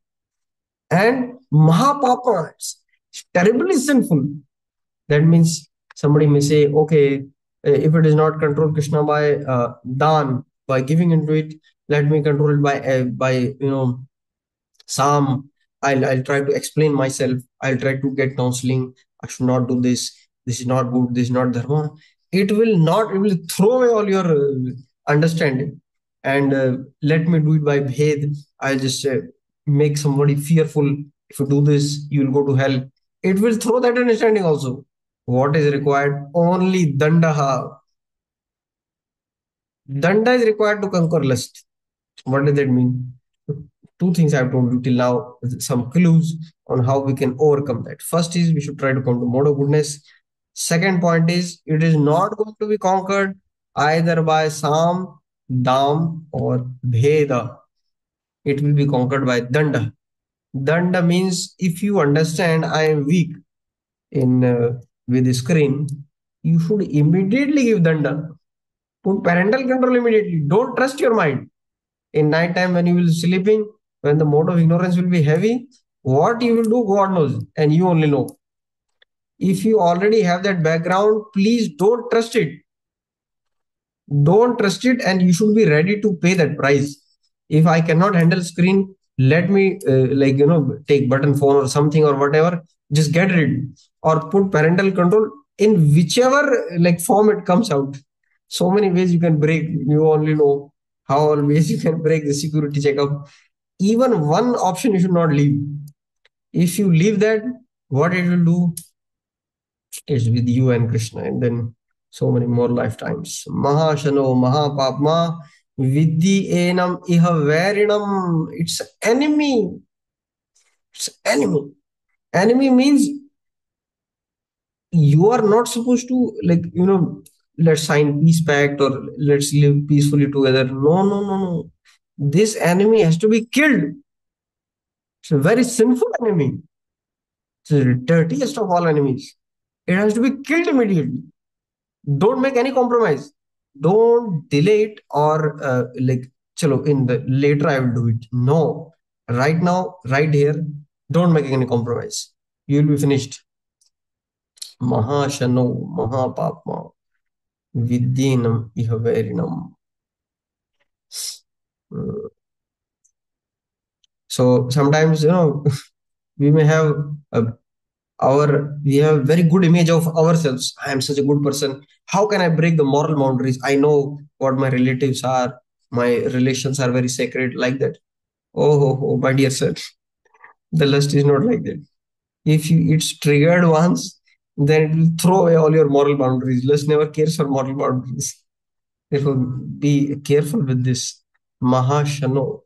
And Mahapapa. It's terribly sinful. That means somebody may say, okay, if it is not controlled Krishna by dan, by giving into it, let me control it by Sam. I'll try to explain myself. I'll try to get counseling. I should not do this. This is not good. This is not dharma. It will not. It will throw away all your understanding, and let me do it by bhed. I'll just make somebody fearful. If you do this, you will go to hell. It will throw that understanding also. What is required? Only dandaha. Danda is required to conquer lust. What does that mean? Two things I've told you till now, some clues on how we can overcome that. First is we should try to come to mode of goodness. Second point is it is not going to be conquered either by Sam, Dam, or Bheda. It will be conquered by Danda. Danda means if you understand I am weak in with the screen, you should immediately give Danda. Put parental control immediately. Don't trust your mind. In night time when you will sleeping, when the mode of ignorance will be heavy, what you will do, God knows, and you only know. If you already have that background, please don't trust it. Don't trust it, and you should be ready to pay that price. If I cannot handle screen, let me take button phone or something or whatever. Just get rid or put parental control in whichever like form it comes out. So many ways you can break. You only know how all ways you can break the security checkup. Even one option you should not leave. If you leave that, what it will do is with you and Krishna, and then so many more lifetimes. Mahashano Mahapapma Vidhi Enam Iha Varinam. It's enemy. It's enemy. Enemy means you are not supposed to let's sign peace pact or let's live peacefully together. No, no, no, no. This enemy has to be killed. It's a very sinful enemy. It's the dirtiest of all enemies. It has to be killed immediately. Don't make any compromise. Don't delay it or chalo, in the later I will do it. No. Right now, right here, don't make any compromise. You will be finished. Mahashano Mahapapma Vidyinam Ihaverinam. Mm. So sometimes, we may have We have very good image of ourselves. I am such a good person. How can I break the moral boundaries? I know what my relatives are. My relations are very sacred, like that. Oh, my dear sir, the lust is not like that. If it's triggered once, then it will throw away all your moral boundaries. Lust never cares for moral boundaries. Therefore, be careful with this. Mahashano.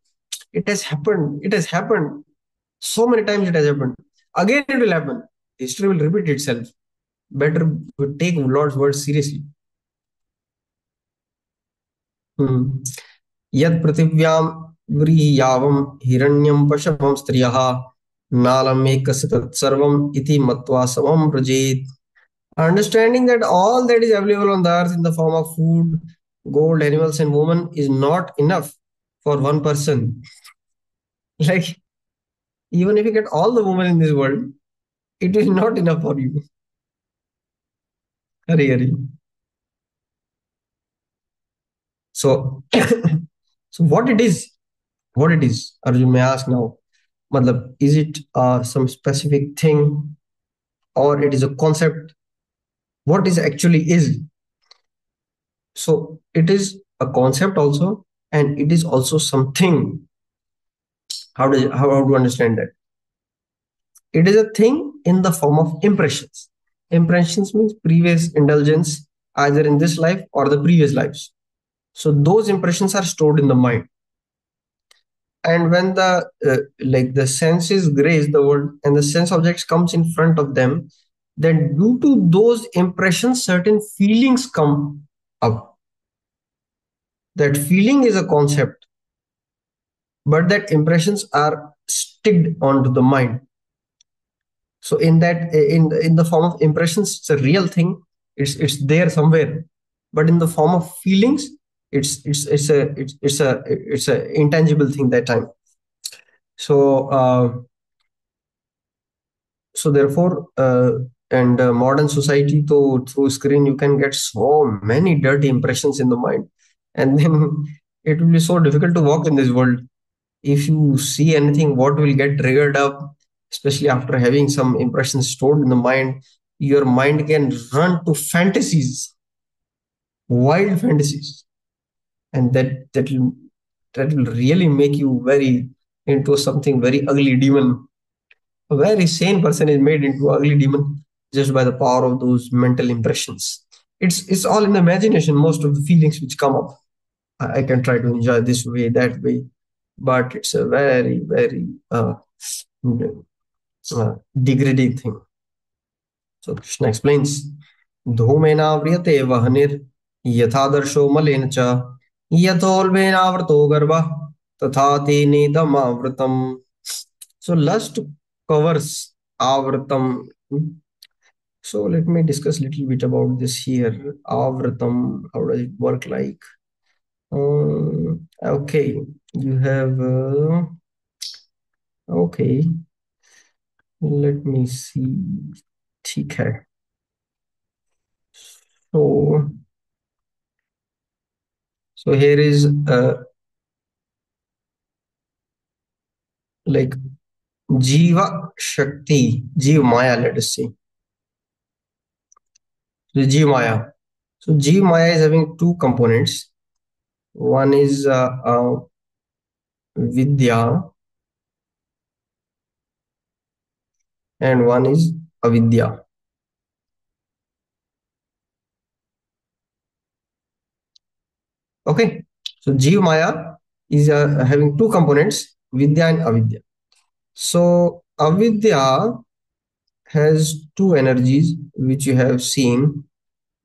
It has happened. It has happened. So many times it has happened. Again, it will happen. History will repeat itself. Better take Lord's word seriously. यद पृथिव्याम व्रीयावम हिरण्यम पशवम स्त्रियः नालम एकस्य तत्सर्वम इति मत्वा समम व्रजेत. Understanding that all that is available on the earth in the form of food, gold, animals, and women is not enough for one person. Like, even if you get all the women in this world, it is not enough for you. Hari Hari. So, so what it is, Arjun may ask now. Matlab, is it some specific thing or it is a concept? What is actually is? So it is a concept also, and it is also something. How do you understand that? It is a thing in the form of impressions. Impressions means previous indulgence, either in this life or the previous lives. So those impressions are stored in the mind. And when the senses grace the world and the sense objects comes in front of them, then due to those impressions, certain feelings come up. That feeling is a concept, but that impressions are sticked onto the mind. So in the form of impressions, it's a real thing. It's there somewhere, but in the form of feelings, it's a intangible thing that time. So therefore, and modern society, through screen, you can get so many dirty impressions in the mind, and then it will be so difficult to walk in this world. If you see anything, what will get triggered up, especially after having some impressions stored in the mind, your mind can run to fantasies, wild fantasies, and that will really make you very into something very ugly demon. A very sane person is made into an ugly demon just by the power of those mental impressions. It's all in the imagination. Most of the feelings which come up, I can try to enjoy this way, that way, but it's a very, very degrading thing. So Krishna explains, धूमेनाव्रियते वह्निर् यथादर्शो मलेन च यथोल्बेनावृतो गर्भः तथा तेनेदमावृतम्. So lust covers avratam. So let me discuss a little bit about this here. Avratam, how does it work like? Okay, you have okay. Let me see. ठीक है. So here is like Jiva Shakti, Jiva Maya, let us say. So Jiva Maya. So Jiva Maya is having two components. One is Vidya and one is Avidya. Okay. So Jiva Maya is having two components, Vidya and Avidya. So Avidya has two energies which you have seen.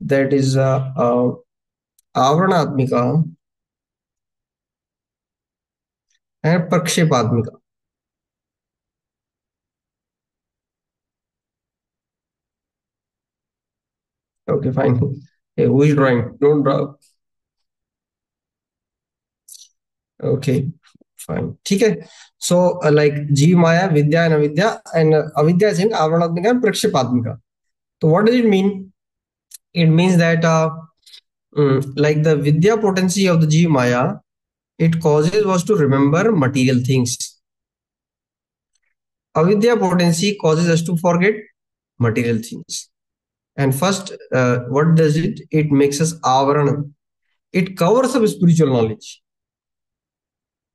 That is Avranatmika and Prakshepadmika. Okay, fine. Hey, who is drawing? Don't draw. Okay, fine. Okay. So like Jiva Maya, Vidya and Avidya, and Avidya is in Avranatmika and Prakshepadmika. So what does it mean? It means that like the Vidya potency of the Jiva Maya, it causes us to remember material things. Avidya potency causes us to forget material things. And first, what does it? It makes us avarana. It covers up spiritual knowledge.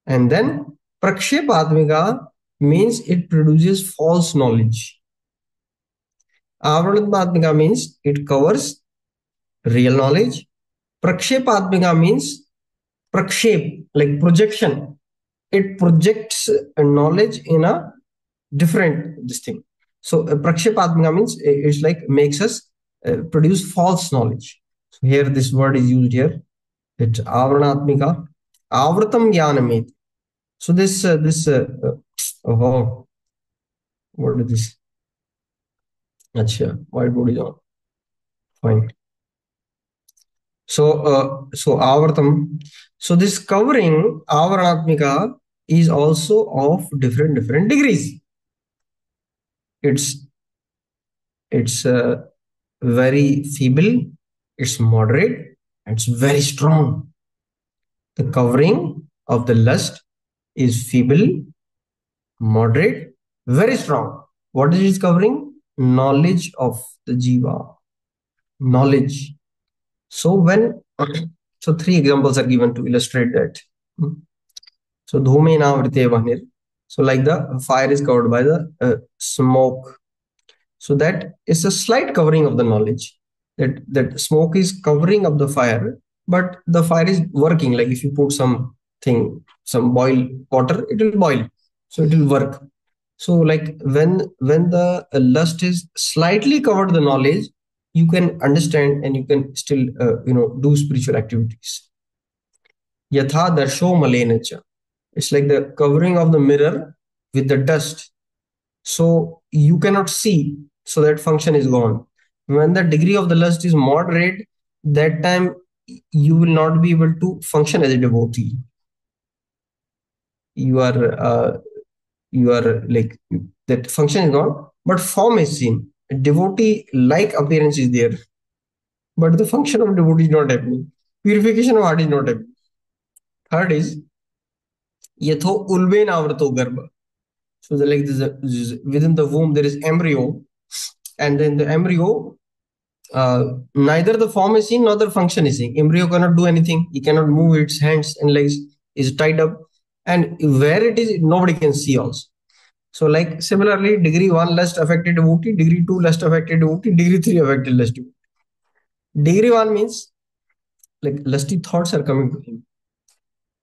And then prakshepadmika means it produces false knowledge. Avaranatmatmika means it covers real knowledge. Prakshepadmika means prakshep, like projection. It projects a knowledge in a different this thing. So prakshepadmika means it's like makes us produce false knowledge. So here this word is used here. It's avaranatmika. Avratam jnanamet. So oh, what is this? Acha, whiteboard is on. Fine. So avartam. So this covering avaranatmika is also of different degrees. It's very feeble, it's moderate, and it's very strong. The covering of the lust is feeble, moderate, very strong. What is it covering? Knowledge of the jiva. Knowledge. So when so three examples are given to illustrate that. So dhumena vrite vanir. So like the fire is covered by the smoke. So that is a slight covering of the knowledge. That smoke is covering up the fire, but the fire is working. Like if you put some boil water, it will boil. So it will work. So like when the lust is slightly covered the knowledge, you can understand and you can still do spiritual activities. Yatha darsho malenacha. It's like the covering of the mirror with the dust. So you cannot see, so that function is gone. When the degree of the lust is moderate, that time you will not be able to function as a devotee. You are like that function is gone, but form is seen. A devotee like appearance is there, but the function of devotee is not happening. Purification of heart is not happening. Third is yatho ulven avrato garbha. So within the womb there is embryo, and then the embryo, neither the form is seen nor the function is seen. Embryo cannot do anything. He cannot move its hands and legs. Is tied up, and where it is, nobody can see also. So like similarly, degree 1 lust affected devotee, degree 2 lust affected devotee, degree 3 affected lust devotee. Degree 1 means like lusty thoughts are coming to him.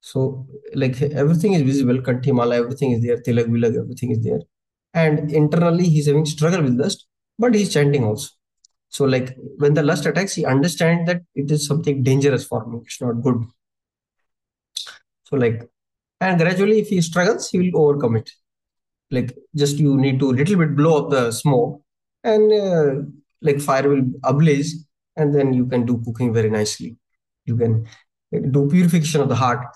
So like everything is visible, kantimala, everything is there, tilak vilag, everything is there. And internally he's having struggle with lust, but he's chanting also. So like when the lust attacks, he understands that it is something dangerous for me. It's not good. So like, and gradually if he struggles, he will overcome it. Like just you need to little bit blow up the smoke, and like fire will ablaze, and then you can do cooking very nicely. You can do purification of the heart.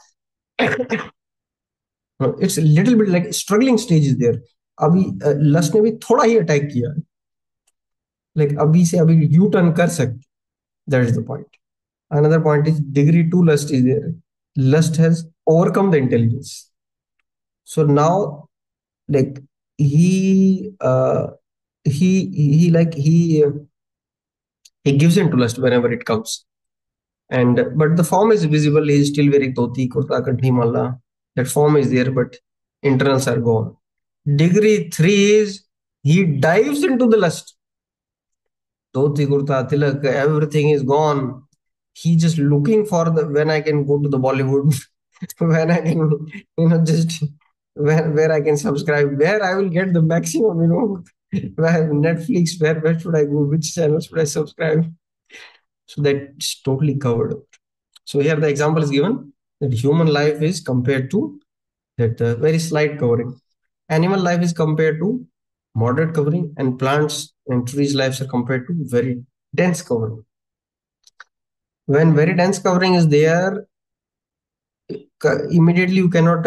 It's a little bit like struggling stage is there. अभी lust ने भी थोड़ा ही attack किया, like अभी से अभी U turn कर सकते. That is the point. Another point is degree 2 lust is there. Lust has overcome the intelligence. So now like he uh, he like he gives in to lust whenever it comes. And but the form is visible. He is still wearing dhoti, kurta, kanthi, malla. That form is there, but internals are gone. Degree 3 is he dives into the lust. Dhoti, kurta, tilak, everything is gone. He just looking for the when I can go to the Bollywood, when I can, just where I can subscribe, where I will get the maximum, where Netflix, where should I go, which channel should I subscribe? So that's totally covered. So here the example is given that human life is compared to that very slight covering. Animal life is compared to moderate covering, and plants and trees' lives are compared to very dense covering. When very dense covering is there, immediately you cannot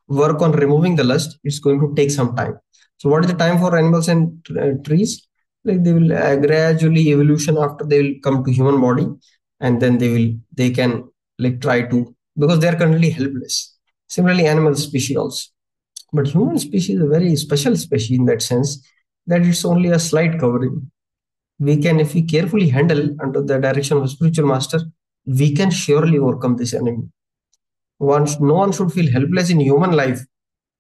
work on removing the lust. It's going to take some time. So what is the time for animals and trees? Like they will gradually evolution, after they will come to human body, and then they can like try to, because they are currently helpless. Similarly, animal species also. But human species is a very special species in that sense that it's only a slight covering. We can, if we carefully handle under the direction of a spiritual master, we can surely overcome this enemy. No one should feel helpless in human life.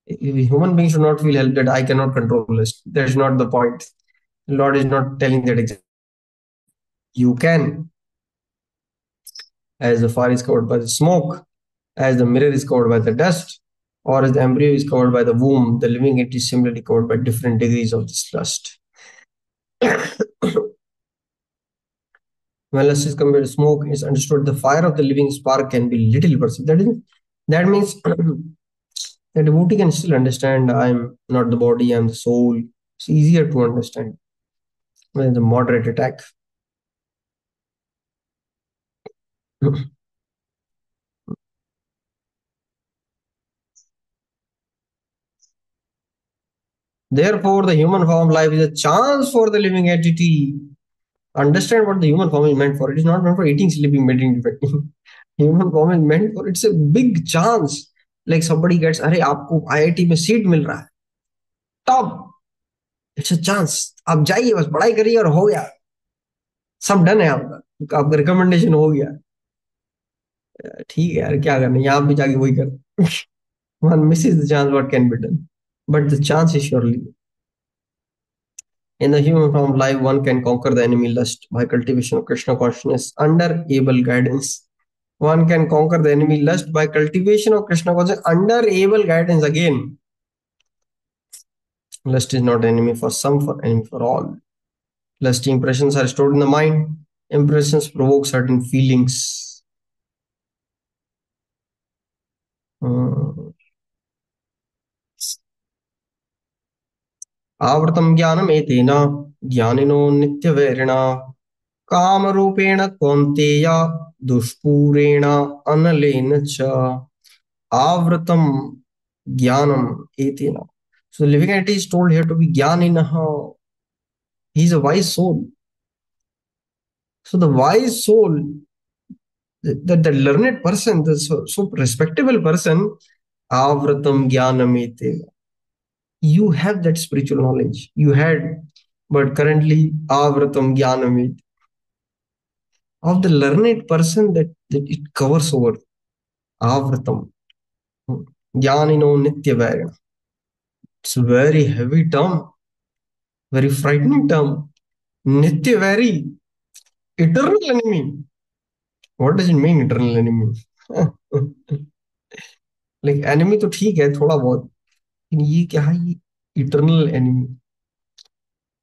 Human beings should not feel help that I cannot control lust. That's not the point. Lord is not telling that exactly. You can, as the fire is covered by the smoke, as the mirror is covered by the dust, or as the embryo is covered by the womb, the living entity is similarly covered by different degrees of this lust. When lust is compared to smoke, it's understood the fire of the living spark can be little perceived. That means the devotee can still understand I'm not the body, I'm the soul. It's easier to understand when the moderate attack. Therefore, the human form of life is a chance for the living entity. Understand what the human form is meant for. It is not meant for eating, sleeping, meditating, depending. Human form is meant for, it's a big chance. Like somebody gets, अरे आपको IIT में seat मिल रहा है, top, it's a chance, आप जाइए बस पढ़ाई करिए और हो गया, सब डन है आपका रिकमेंडेशन हो गया। ठीक है यार, क्या करना, यहाँ भी जाके वही कर। One misses the chance what can be done, but the chance is surely. In the human form of life, one can conquer the enemy lust by cultivation of Krishna consciousness under able guidance. One can conquer the enemy lust by cultivation of Krishna consciousness under able guidance. Again, lust is not enemy for some, for enemy for all. Lust impressions are stored in the mind. Impressions provoke certain feelings. आवृतम ज्ञानम एतेन ज्ञानिनो नित्यवैरिणा कामरूपेण कौन्तेय दुष्पूरेण अनलेन च आवृतम ज्ञानम एतेन. So the living entity is told here to be jnaninaha. He is a wise soul. So the wise soul, the learned person, the so respectable person, avratam jnanam etena. You have that spiritual knowledge. You had, but currently avratam jnanam etena. Of the learned person that it covers over. Avratam. Jnanino nityavairana. It's a very heavy term, very frightening term. Nityavari, eternal enemy. What does it mean, eternal enemy? Like enemy तो ठीक है थोड़ा बहुत, लेकिन ये क्या है, ये eternal enemy.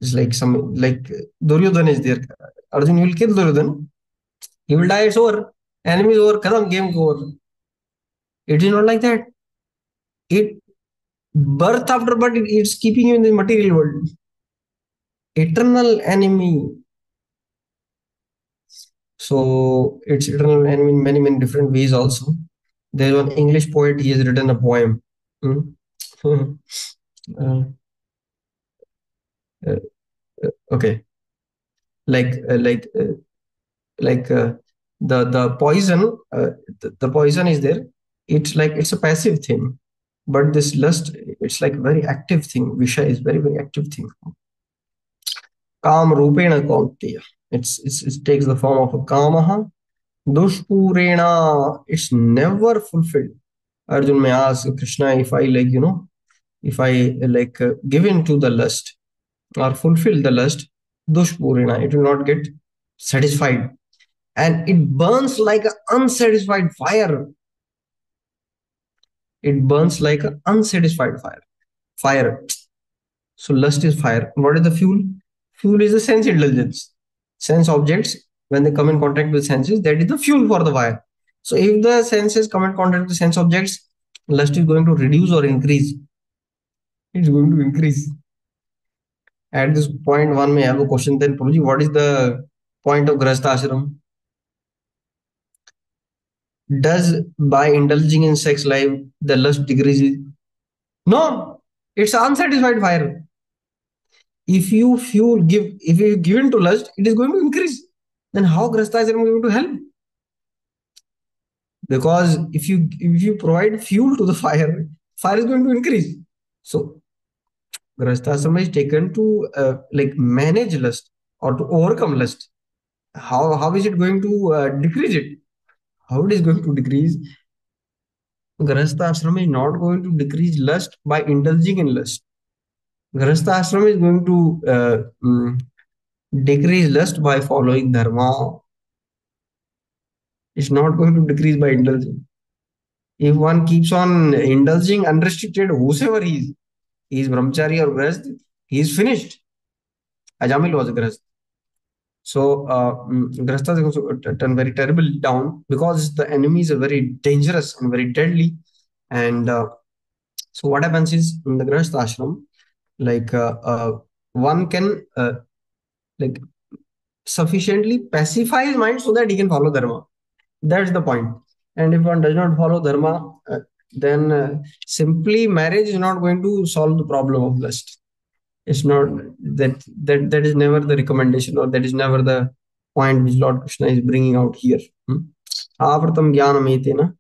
It's like some, like Duryodhana is there. Arjun will kill Duryodhana. He will die. It's over. Enemy is over. Kadam game over. It is not like that. It birth after birth. It's keeping you in the material world. Eternal enemy. So it's eternal enemy in many many different ways also. There's one English poet. He has written a poem. Hmm? uh, uh, okay, like uh, like uh, like the poison, the poison is there. It's like it's a passive thing, but this lust, it's like very active thing. Visha is very very active thing. Kam rupena kaunteya. It takes the form of a kamaha. Dushpurena, it's never fulfilled. Arjun may ask Krishna, if I like, if I like give in to the lust or fulfill the lust, dushpurena, it will not get satisfied. And it burns like an unsatisfied fire. It burns like an unsatisfied fire. Fire. So lust is fire. What is the fuel? Fuel is the sense indulgence. Sense objects, when they come in contact with senses, that is the fuel for the fire. So if the senses come in contact with the sense objects, lust is going to reduce or increase. It's going to increase. At this point, one may have a question then, Prabhuji, what is the point of Grahastha ashram? Does by indulging in sex life, the lust decreases? No, it's unsatisfied fire. If you give in to lust, it is going to increase. Then how Grahastha ashram is going to help? Because if you provide fuel to the fire, fire is going to increase. So Grahasthasrama is taken to like manage lust or to overcome lust. How is it going to decrease it? How it is going to decrease? Grahastha ashram is not going to decrease lust by indulging in lust. Grahastha ashram is going to decrease lust by following dharma. It's not going to decrease by indulging. If one keeps on indulging unrestricted, whosoever he is brahmachari or grahast, he is finished. Ajamil was a grahast. So grahasthas also turn very terrible down because the enemies are very dangerous and very deadly. And so what happens is in the grahastha ashram, like one can like sufficiently pacify his mind so that he can follow dharma. That's the point. And if one does not follow dharma, then simply marriage is not going to solve the problem of lust. It's not that is never the recommendation, or that is never the point which Lord Krishna is bringing out here. Avartam jnanam etena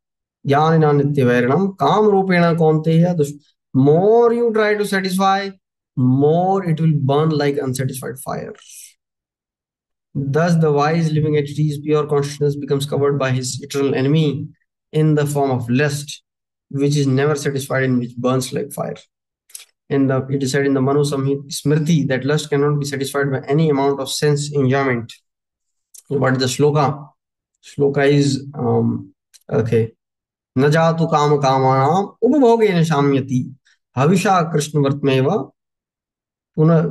jnanina nityavairanam kam rupena kaunteya. The more you try to satisfy, more it will burn like unsatisfied fire. Thus, the wise living entity's pure consciousness becomes covered by his eternal enemy in the form of lust, which is never satisfied and which burns like fire. It is said in the Manu Smriti that lust cannot be satisfied by any amount of sense enjoyment. What is the shloka? Shloka is okay. न जातु काम कामानाम उपभोगेन शाम्यति हविषा कृष्ण वर्तमेव पुनः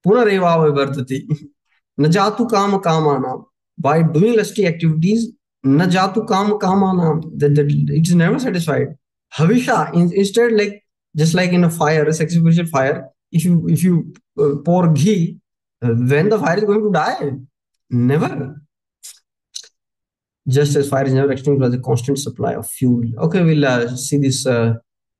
पुनरेवावर्तते न जातु काम कामानाम. By doing lusty activities, न जातु काम कामानाम, that it is never satisfied. Havisha, instead, like just like in a fire, a sacrificial fire, if you pour ghee, when the fire is going to die? Never. Just as fire is never extinguished by the constant supply of fuel. Okay, we'll see this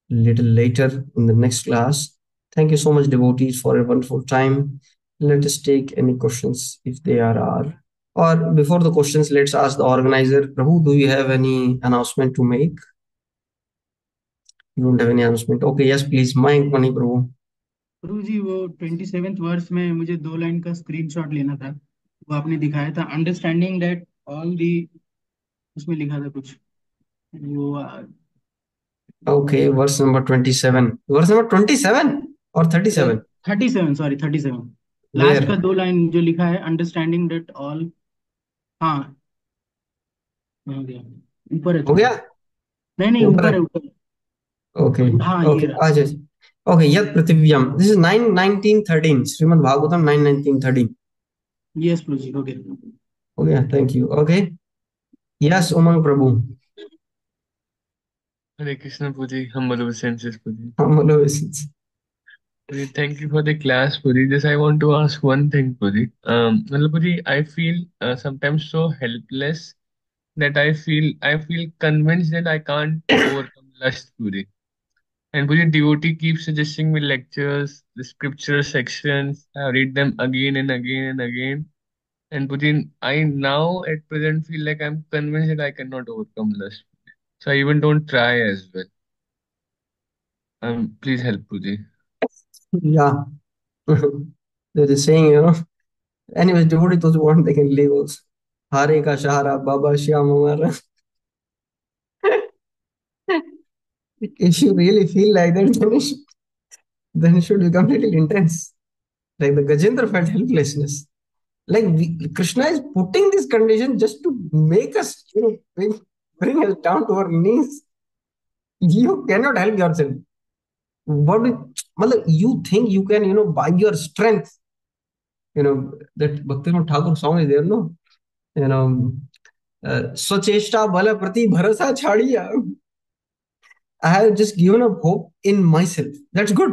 little later in the next class. Thank you so much, devotees, for a wonderful time. Let us take any questions if there are. Or before the questions, let's ask the organizer. Prabhu, do you have any announcement to make? You don't have any announcement. Okay, yes, please. Mayank Mani, Prabhu. प्रभु जी वो 27th वर्ष में मुझे 2 line का screenshot लेना था, वो आपने दिखाया था, अंडरस्टैंडिंग दैट ऑल दी, उसमें लिखा था कुछ वो Okay, verse number 27. Verse number 27 or 37? 37, sorry 37, last का Where? 2 लाइन जो लिखा है, अंडरस्टैंडिंग दैट ऑल, हाँ हो गया, ऊपर है हो थोड़ा, गया? नहीं नहीं ऊपर ऊपर है? है ऊपर, Okay. हाँ ये Okay. रहा। आ जाए. Okay. Yat Prithivyam. This is 9:19:13. Srimad Bhagavatam 9:19:13. Yes prabhu जी हो गया। Okay. Thank you. Okay. Yes, Umang Prabhu. Hare Krishna Puji, humble obeisances Puji. Humble obeisance. Puji, thank you for the class Puji. Just I want to ask one thing Puji. Well, Puji, I feel sometimes so helpless that I feel convinced that I can't overcome lust Puji. And Puji, devotee keeps suggesting me lectures, the scripture sections. I read them again and again and again. And Puji, I now at present feel like I'm convinced that I cannot overcome lust. So I even don't try as well. Please help Puji. Yeah. They're just saying, anyways, devotee those who want, they can leave also. Hare ka Shahara, Baba Shyam Amara. If you really feel like that, then it should become a little intense. Like the Gajendra felt helplessness. Like Krishna is putting this condition just to make us, bring us down to our knees. You cannot help yourself. What you think you can, by your strength, that Bhaktivinoda Thakur song is there, no? Swacheshta bala prati bharasa chhadiya. I have just given up hope in myself. That's good.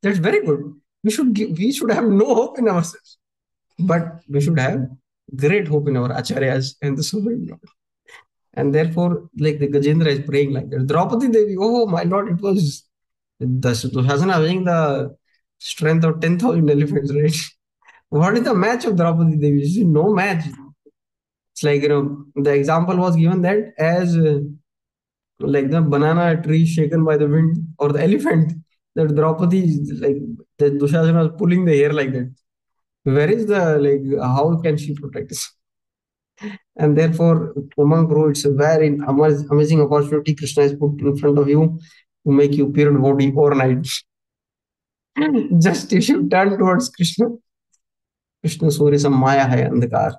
That's very good. We should have no hope in ourselves, but we should have great hope in our acharyas and the Supreme Lord. And therefore, like the Gajendra is praying like that. Draupadi Devi, oh my Lord, it was the Sushasana having the strength of 10,000 elephants, right? What is the match of Draupadi Devi? No match. It's like, the example was given that as like the banana tree shaken by the wind or the elephant that Draupadi is like that Dushasana was pulling the hair like that. Where is the like? How can she protect us? And therefore, Umang Pro, it's a very amazing opportunity Krishna has put in front of you to make you pure devotee overnight. Just if you turn towards Krishna, Krishna Surya some Maya hai andhakar.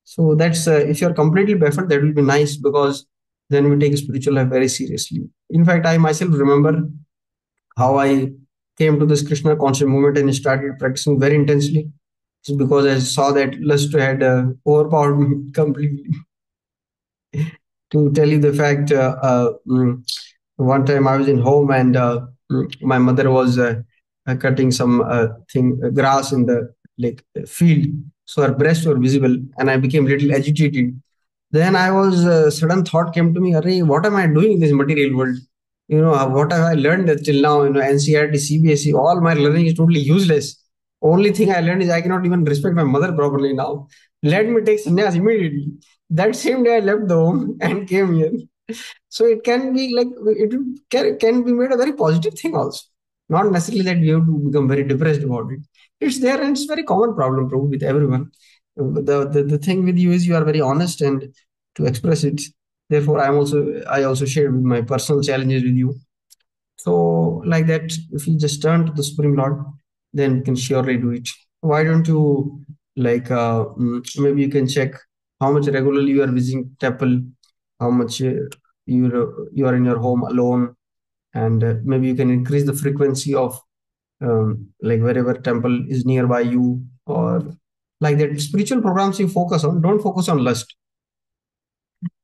So that's if you're completely baffled, that will be nice because then we take spiritual life very seriously. In fact, I myself remember how I came to this Krishna conscious movement and started practicing very intensely. It's because I saw that lust had overpowered me completely. To tell you the fact, one time I was in home and my mother was cutting some thing grass in the like field, so her breasts were visible, and I became little agitated. Then I was sudden thought came to me, Array, what am I doing in this material world? What have I learned till now? NCRT, CBSE, all my learning is totally useless. Only thing I learned is I cannot even respect my mother properly now. Let me take sannyas immediately. That same day I left the home and came here. So it can be like it can be made a very positive thing also. Not necessarily that we have to become very depressed about it. It's there and it's very common problem, Prabhu, with everyone. The thing with you is you are very honest and to express it. Therefore, I also shared my personal challenges with you. So like that, if you just turn to the Supreme Lord, then you can surely do it. Why don't you like maybe you can check how much regularly you are visiting temple, how much you are in your home alone, and maybe you can increase the frequency of like wherever temple is nearby you, or like that spiritual programs you focus on. Don't focus on lust.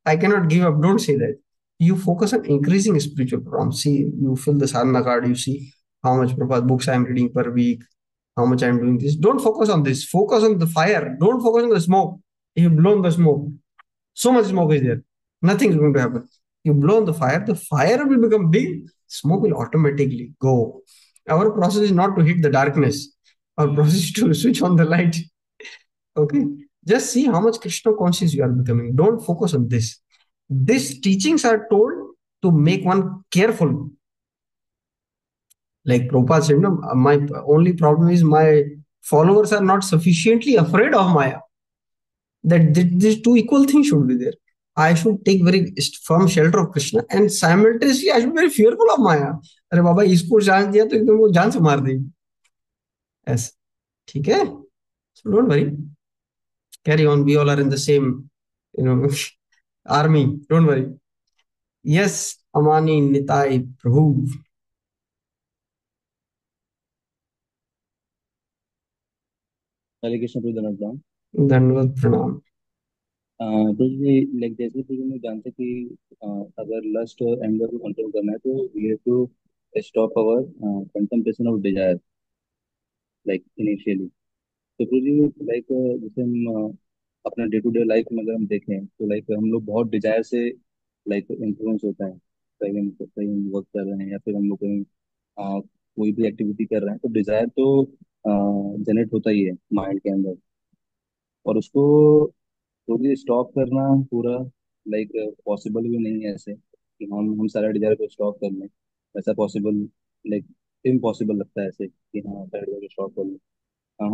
I cannot give up. Don't say that. You focus on increasing spiritual programs. See, you fill the sadhana card, you see how much Prabhupada books I am reading per week, how much I am doing this. Don't focus on this. Focus on the fire. Don't focus on the smoke. You blow on the smoke. So much smoke is there. Nothing is going to happen. You blow on the fire will become big, smoke will automatically go. Our process is not to hit the darkness. Our process is to switch on the light. Okay. Just see how much Krishna conscious you are becoming. Don't focus on this. These teachings are told to make one careful. Like Prabhupada said, no, my only problem is my followers are not sufficiently afraid of Maya. That these two equal things should be there. I should take very firm shelter of Krishna and simultaneously I should be very fearful of Maya. अरे बाबा इसको जान दिया तो एकदम वो जान से मार देगी. Yes. ठीक है? So don't worry. Carry on. We all are in the same, you know, army. Don't worry. Yes, Amani Nitai Prabhu. हरे कृष्ण प्रभु धन्यवाद। Dandavat Pranam. तो ये लाइक जैसे कि हम जानते हैं कि अगर लस्ट और एंगर को कंट्रोल करना है तो we have to stop our contemplation of desire like initially. तो प्रभु जी लाइक जैसे हम अपना डे टू डे लाइफ में अगर हम देखें तो लाइक हम लोग बहुत डिजायर से लाइक इन्फ्लुएंस होता है। कहीं हम वर्क कर रहे हैं या फिर हम लोग कहीं कोई भी एक्टिविटी कर रहे हैं तो डिजायर तो जनरेट होता ही है माइंड के अंदर। और उसको तो ये स्टॉप करना पूरा लाइक पॉसिबल भी नहीं है ऐसे कि हम सारे डिजायर को स्टॉप कर लें। ऐसा पॉसिबल लाइक इम्पॉसिबल लगता है ऐसे कि हाँ सारे डिजायर को स्टॉप कर लें।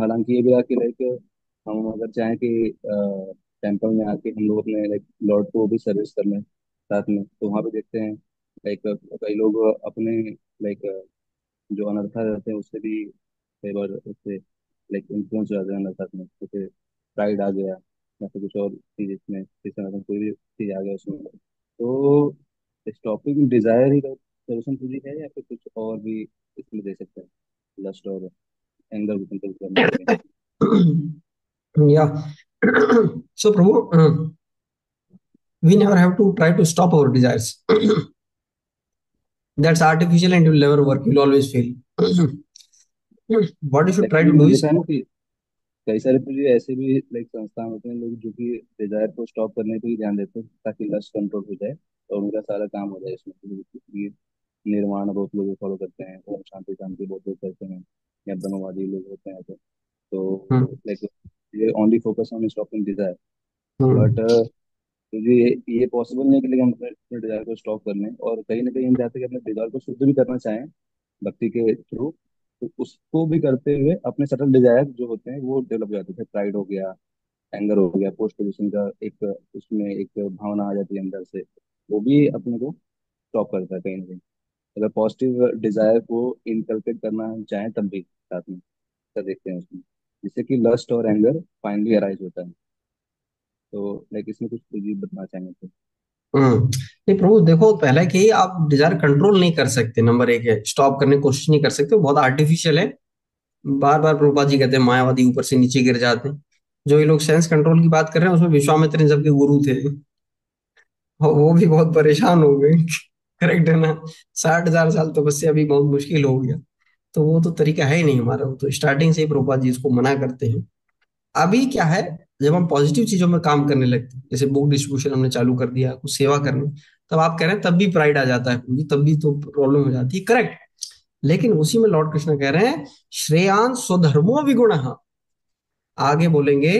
हालांकि ये भी है कि लाइक हम अगर चाहें कि टेम्पल में आके हम लोग अपने लाइक लॉर्ड को भी सर्विस कर लें साथ में तो वहाँ पे देखते हैं लाइक कई लोग अपने लाइक जो अनर्था रहते हैं उससे भी कई बार उससे लाइक इन्फ्लुएंस हो जाते हैं अनर्था में जैसे प्राइड आ गया या फिर कुछ और चीज इसमें जैसे मतलब कोई भी चीज आ गया उसमें। तो इस टॉपिक में डिजायर ही सोल्यूशन पूरी है या फिर कुछ और भी इसमें दे सकते हैं लस्ट और एंगर को कंट्रोल करने के लिए। Yeah. So, Prabhu, we never have to try to stop our desires. That's artificial and it will never work. You'll always fail. What you should try actually to do मैंने is देखा है ना कि कई सारे तो ये ऐसे भी लाइक संस्थान होते हैं लोग जो कि डिजायर को स्टॉप करने पे ही ध्यान देते हैं ताकि लस्ट कंट्रोल हो जाए और उनका सारा काम हो जाए इसमें। ये निर्वाण बहुत लोग फॉलो करते हैं ओम शांति शांति बहुत लोग करते हैं या ब्रह्मवादी लोग होते हैं Hmm. तो लाइक ये only focus on stopping desire. But Hmm. तो ये पॉसिबल नहीं है कि लेकिन हम अपने डिजायर को स्टॉप कर लें और कहीं ना कहीं हम चाहते हैं कि अपने डिजायर को शुद्ध भी करना चाहें भक्ति के थ्रू। तो उसको भी करते हुए अपने सटल डिजायर जो होते हैं वो डेवलप हो जाते हैं। प्राइड हो गया, एंगर हो गया, पोस्ट पोजिशन का एक उसमें एक भावना आ जाती है अंदर से, वो भी अपने को स्टॉप करता है कहीं ना कहीं। अगर पॉजिटिव डिजायर को इनकलकेट करना हम चाहें तब भी साथ में कर देखते हैं उसमें, जिससे कि लस्ट और एंगर फाइनली अराइज होता है। तो लाइक इसमें कुछ जी बताना चाहेंगे तो। नहीं प्रभु देखो, पहले कि आप डिजायर कंट्रोल नहीं कर सकते, नंबर एक है, स्टॉप करने की कोशिश नहीं कर सकते, वो बहुत आर्टिफिशियल है। बार बार प्रभुपाद जी कहते हैं मायावादी ऊपर से नीचे गिर जाते हैं। जो ये लोग सेंस कंट्रोल की बात कर रहे हैं उसमें विश्वामित्र इन सबके गुरु थे, और वो भी बहुत परेशान हो गए। करेक्ट है ना? 60,000 साल तपस्या भी बहुत मुश्किल हो गया। तो वो तो तरीका है ही नहीं हमारा, वो तो स्टार्टिंग से ही प्रभुपाद जी इसको मना करते हैं। अभी क्या है, जब हम पॉजिटिव चीजों में काम करने लगते हैं, जैसे बुक डिस्ट्रीब्यूशन हमने चालू कर दिया, कुछ सेवा करने, तब आप कह रहे हैं तब भी प्राइड आ जाता है प्रभु जी, तब भी तो प्रॉब्लम हो जाती है, करेक्ट। लेकिन उसी में लॉर्ड कृष्ण कह रहे हैं श्रेयान स्वधर्मो विगुण, आगे बोलेंगे,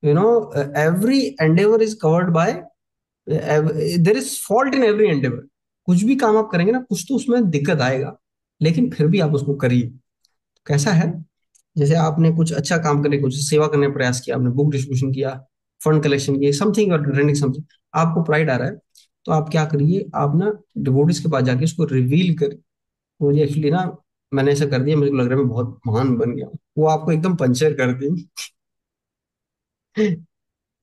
every Endeavour is covered by, there is fault in every Endeavour. कुछ भी काम आप करेंगे ना, कुछ तो उसमें दिक्कत आएगा, लेकिन फिर भी आप उसको करिए। कैसा है, जैसे आपने कुछ अच्छा काम करने की कोशिश, सेवा करने का प्रयास किया, आपने बुक डिस्ट्रीब्यूशन किया, फंड कलेक्शन किया, समथिंग और रनिंग समथिंग, आपको प्राइड आ रहा है, तो आप क्या करिए, आप ना डिवोटिस के पास जाके उसको रिवील करिए, मुझे एक्चुअली ना, मैंने ऐसा कर दिया, मुझे लग रहा है मैं बहुत महान बन गया हूँ, वो आपको एकदम पंचर कर देंगे। तो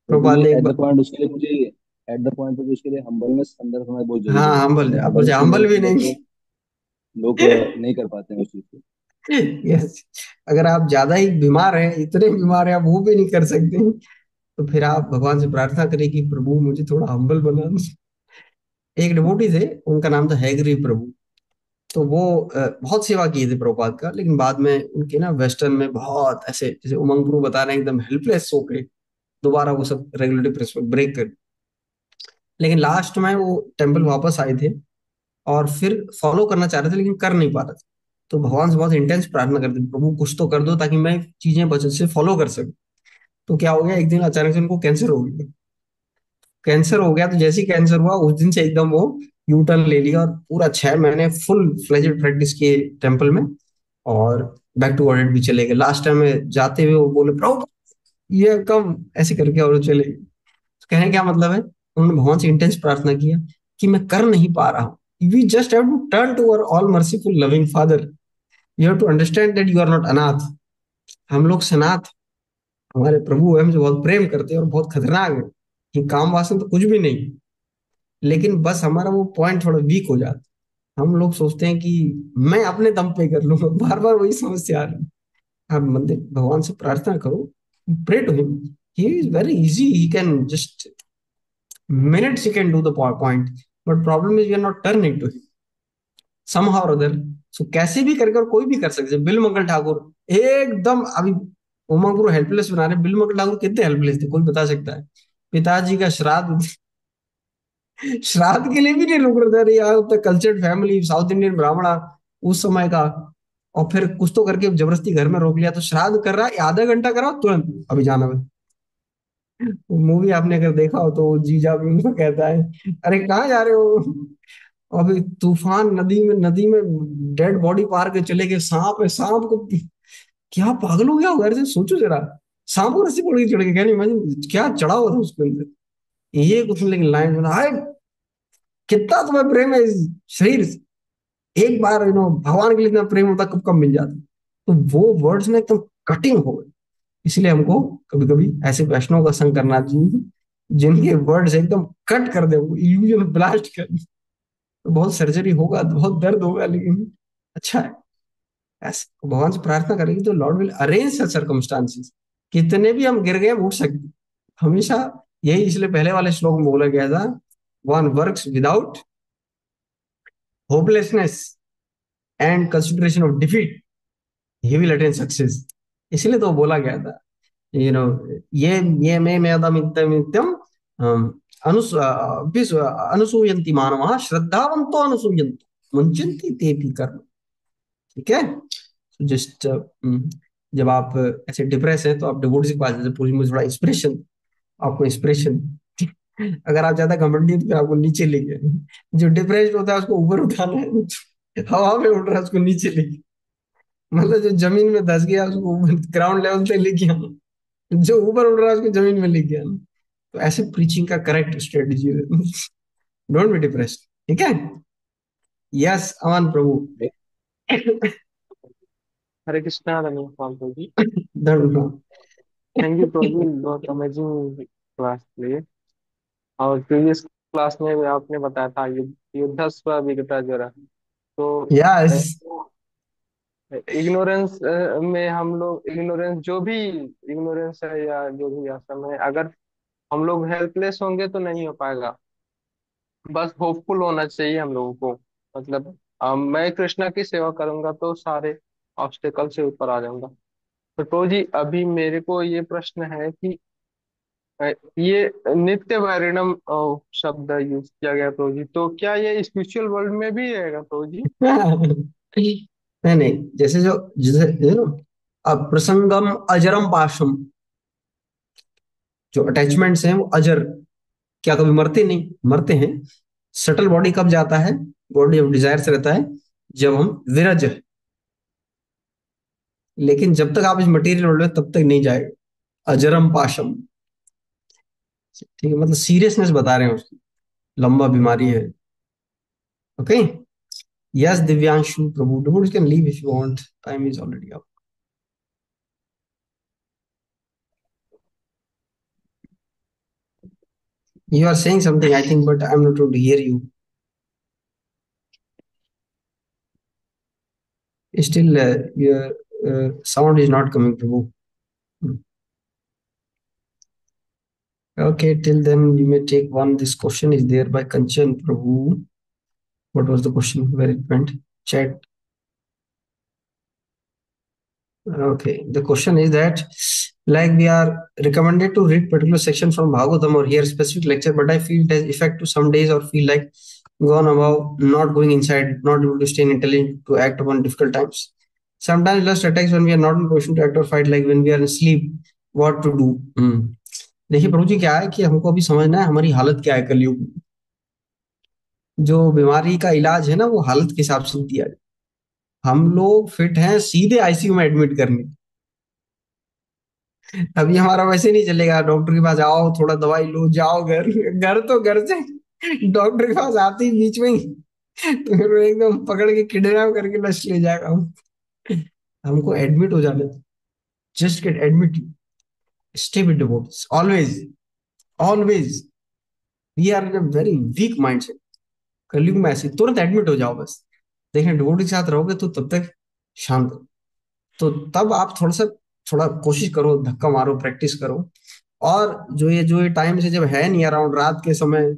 प्रभुपाद ये ने एक एट द बार, पॉइंट उसके लिए मुझे, एट द पॉइंट पे उसके लिए हम्बलनेस अंदर होना बहुत हाँ जरूरी है। हम्बल, अगर आप बोलते हम्बलनेस नहीं हम्बल भी रहेगा नहीं। तो लोग नहीं कर पाते हैं उस चीज को। यस, अगर आप ज्यादा ही बीमार हैं, इतने बीमार हैं, आप वो भी नहीं कर सकते, तो फिर आप भगवान से प्रार्थना करें कि प्रभु मुझे थोड़ा हम्बल बना दो। एक डिवोटी थे, उनका नाम था हैगरी प्रभु। तो वो बहुत सेवा की थी प्रभुपाद का, लेकिन बाद में उनके ना वेस्टर्न में बहुत ऐसे, जैसे उमंग प्रभु बता रहे हैं, एकदम हेल्पलेस हो गए, दोबारा वो सब रेगुलेटरी प्रिंसिपल ब्रेक कर। लेकिन लास्ट में वो टेम्पल वापस आए थे, और फिर फॉलो करना चाह रहे थे, लेकिन कर नहीं पा रहे थे। तो भगवान से बहुत इंटेंस प्रार्थना करते थे, प्रभु कुछ तो कर दो ताकि मैं चीजें बचत से फॉलो कर सकूं। तो क्या हो गया, एक दिन अचानक से उनको कैंसर हो गया। कैंसर हो गया, तो जैसे ही कैंसर हुआ उस दिन से एकदम वो यू टर्न ले लिया, और पूरा 6 महीने फुल फ्लेजेड प्रैक्टिस किए टेम्पल में, और बैक टू वर्ल्ड भी चले गए। लास्ट टाइम में जाते हुए वो बोले प्रभु ये कम, ऐसे करके और चले गए। तो कहने क्या मतलब है, उन्होंने भगवान से इंटेंस प्रार्थना किया कि मैं कर नहीं पा रहा हूँ, we just have to turn to our all merciful loving father, you have to understand that you are not अनाथ। हम लोग सनाथ, हमारे प्रभु हमसे बहुत प्रेम करते हैं और बहुत खतरनाक है, कि काम वासना तो कुछ भी नहीं, लेकिन बस हमारा वो पॉइंट थोड़ा वीक हो जाता है। हम लोग सोचते हैं कि मैं अपने दम पे कर लूंगा, बार बार वही समस्या आ रही है। आप मंदिर भगवान से प्रार्थना करो, pray to him, he is very easy, he can just minutes he can do the point, but problem is we are not turning to him somehow or other। so कैसे भी करके, और कोई भी कर सकते हैं। बिल मंगल ठाकुर एकदम अभी उमा गुरु हेल्पलेस बना रहे, बिल मंगल ठाकुर कितने हेल्पलेस थे, कोई बता सकता है? पिताजी का श्राद्ध, श्राद्ध के लिए भी नहीं रुक रहे थे, अरे यार तो कल्चर्ड फैमिली, साउथ इंडियन ब्राह्मणा उस समय का, और फिर कुछ तो करके जबरदस्ती घर में रोक लिया, तो श्राद्ध कर रहा है, आधा घंटा करा तुरंत अभी जाना है। वो मूवी आपने अगर देखा हो तो वो जीजा भी उनको कहता है अरे कहाँ जा रहे हो, अभी तूफान, नदी में डेड बॉडी पार के चले गए, सांप है, सांप को, क्या पागल हो गया घर से, सोचो जरा, सांप को रस्सी पकड़ के चढ़ गए, क्या नहीं, इमेजिन क्या चढ़ा हुआ था उसके अंदर। ये कुछ नहीं, लेकिन लाइन में हाय कितना तुम्हें प्रेम है इस शरीर से, एक बार भगवान के लिए इतना प्रेम होता कब कब मिल जाता। तो वो वर्ड्स ना एकदम कटिंग हो गए। इसलिए हमको कभी कभी ऐसे वैष्णव का संग करना चाहिए, जिनके वर्ड्स एकदम कट कर दे, वो इल्यूजन ब्लास्ट कर दे। तो बहुत सर्जरी होगा, बहुत दर्द होगा, लेकिन अच्छा है। ऐसे तो भगवान से प्रार्थना करेंगे तो Lord will arrange such circumstances, कितने भी हम गिर गए हम उठ सकते हैं। हमेशा यही, इसलिए पहले वाले श्लोक में बोला गया था, one works without hopelessness and consideration of defeat, he will attain success. इसलिए तो बोला गया था, यू नो, ये मे अदमित्यम नित्यम अनुसूयन्ति मानवा श्रद्धावंतो अनुसूयन्तो मुंचन्ति तेपि कर्म। ठीक है, जस्ट जब आप ऐसे डिप्रेस है, तो आप डिवोटी के पास जैसे पूरी, मुझे थोड़ा इंस्पिरेशन, आपको इंस्पिरेशन। अगर आप ज्यादा घमंडी हैं, तो फिर आपको नीचे लेके, जो डिप्रेस्ड होता है उसको ऊपर उठाना है। हवा में उड़ रहा है, उसको नीचे लेके, मतलब जो जमीन में धस गया उसको ग्राउंड लेवल तक लेके आना, जो ऊपर उड़ रहा है उसको जमीन में लेके आना। तो ऐसे प्रीचिंग का करेक्ट स्ट्रेटजी है। डोंट बी डिप्रेस्ड, ठीक है। यस अमन प्रभु। हरे कृष्णा धन्यवाद प्रभु। धन्यवाद। थैंक यू प्रभु, बहुत अमेजिंग क्लास लिए। और प्रीवियस क्लास में भी आपने बताया था युद्धस्व विगता जरा, तो यस। इग्नोरेंस में हम लोग, इग्नोरेंस जो भी इग्नोरेंस है या जो भी आसम है, अगर हम लोग हेल्पलेस होंगे तो नहीं हो पाएगा। बस होपफुल होना चाहिए हम लोगों को। मतलब मैं कृष्णा की सेवा करूंगा तो सारे ऑब्स्टेकल से ऊपर आ जाऊंगा। तो प्रभु जी, अभी मेरे को ये प्रश्न है कि ये नित्य वैरिणम शब्द यूज किया गया प्रभु जी, तो क्या ये स्पिरिचुअल वर्ल्ड में भी रहेगा प्रभु जी? नहीं नहीं, जैसे जो जैसे ना, अप्रसंगम अजरम पाशम, जो अटैचमेंट्स हैं वो अजर, क्या कभी मरते नहीं? मरते हैं। सटल बॉडी कब जाता है? बॉडी ऑफ डिजायर से रहता है जब हम विरज है। लेकिन जब तक आप इस मटेरियल वर्ल्ड में, तब तक नहीं जाएगा। अजरम पाशम, ठीक है, मतलब सीरियसनेस बता रहे हैं उसकी, लंबा बीमारी है। Okay. Yes Divyanshu Prabhu, devotees can leave if you want, time is already up. You are saying something, I think, but I'm not able to hear you. Still, your sound is not coming, Prabhu. Okay, till then, you may take one. This question is there by Kanchan Prabhu. What was the question? Where it went? Chat. Okay, the question is that, like, we are recommended to read particular section from Bhagavatam or hear specific lecture, but I feel it has effect to some days or feel like gone about, not going inside, not able to stay intelligent to act upon difficult times. Sometimes lust attacks when we are not in position to act or fight, like when we are asleep, what to do. देखिए प्रभु जी, क्या है कि हमको अभी समझना है हमारी हालत क्या है कलयुग में। जो बीमारी का इलाज है ना, वो हालत के हिसाब से दिया जाए। हम लोग फिट हैं सीधे आईसीयू में एडमिट करने। अभी हमारा वैसे नहीं चलेगा, डॉक्टर के पास आओ, थोड़ा दवाई लो, जाओ घर। घर तो घर से डॉक्टर के पास आते ही बीच में ही तो फिर वो एकदम पकड़ के किडनैप करके लाश ले जाएगा। हमको एडमिट हो जाने दो। Just get admit, stay with devotees always, always. We are in a very weak mindset. कलयुग में ऐसे तुरंत एडमिट हो जाओ बस। देखें डिवोटी के साथ रहोगे तो तब तक शांत रहो। तो तब आप थोड़ा कोशिश करो, धक्का मारो, प्रैक्टिस करो। और जो ये टाइम से जब है नहीं अराउंड रात के समय,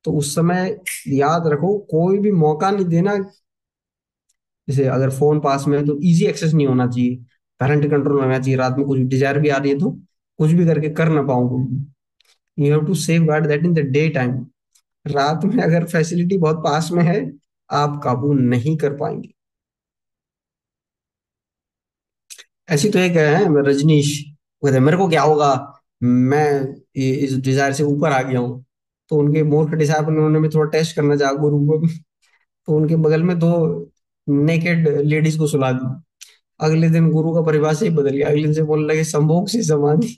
तो उस समय याद रखो, कोई भी मौका नहीं देना। जैसे अगर फोन पास में है तो इजी एक्सेस नहीं होना चाहिए, पेरेंट कंट्रोल होना चाहिए। रात में कुछ डिजायर भी आ रही है तो कुछ भी करके कर ना पाऊँ। You have to safeguard that in the day time. रात में अगर फैसिलिटी बहुत पास में है, आप काबू नहीं कर पाएंगे। ऐसी तो एक है रजनीश, वो कहते हैं, मेरे को क्या होगा, मैं इस डिजायर से ऊपर आ गया हूँ। तो उनके मूर्ख डिसाइपल, उन्होंने भी थोड़ा टेस्ट करना चाहा गुरु को। तो उनके बगल में दो नेकेड लेडीज को सुला दी। अगले दिन गुरु का परिभाषा ही बदल गया, अगले दिन से बोलने लगे संभोग से समाधि।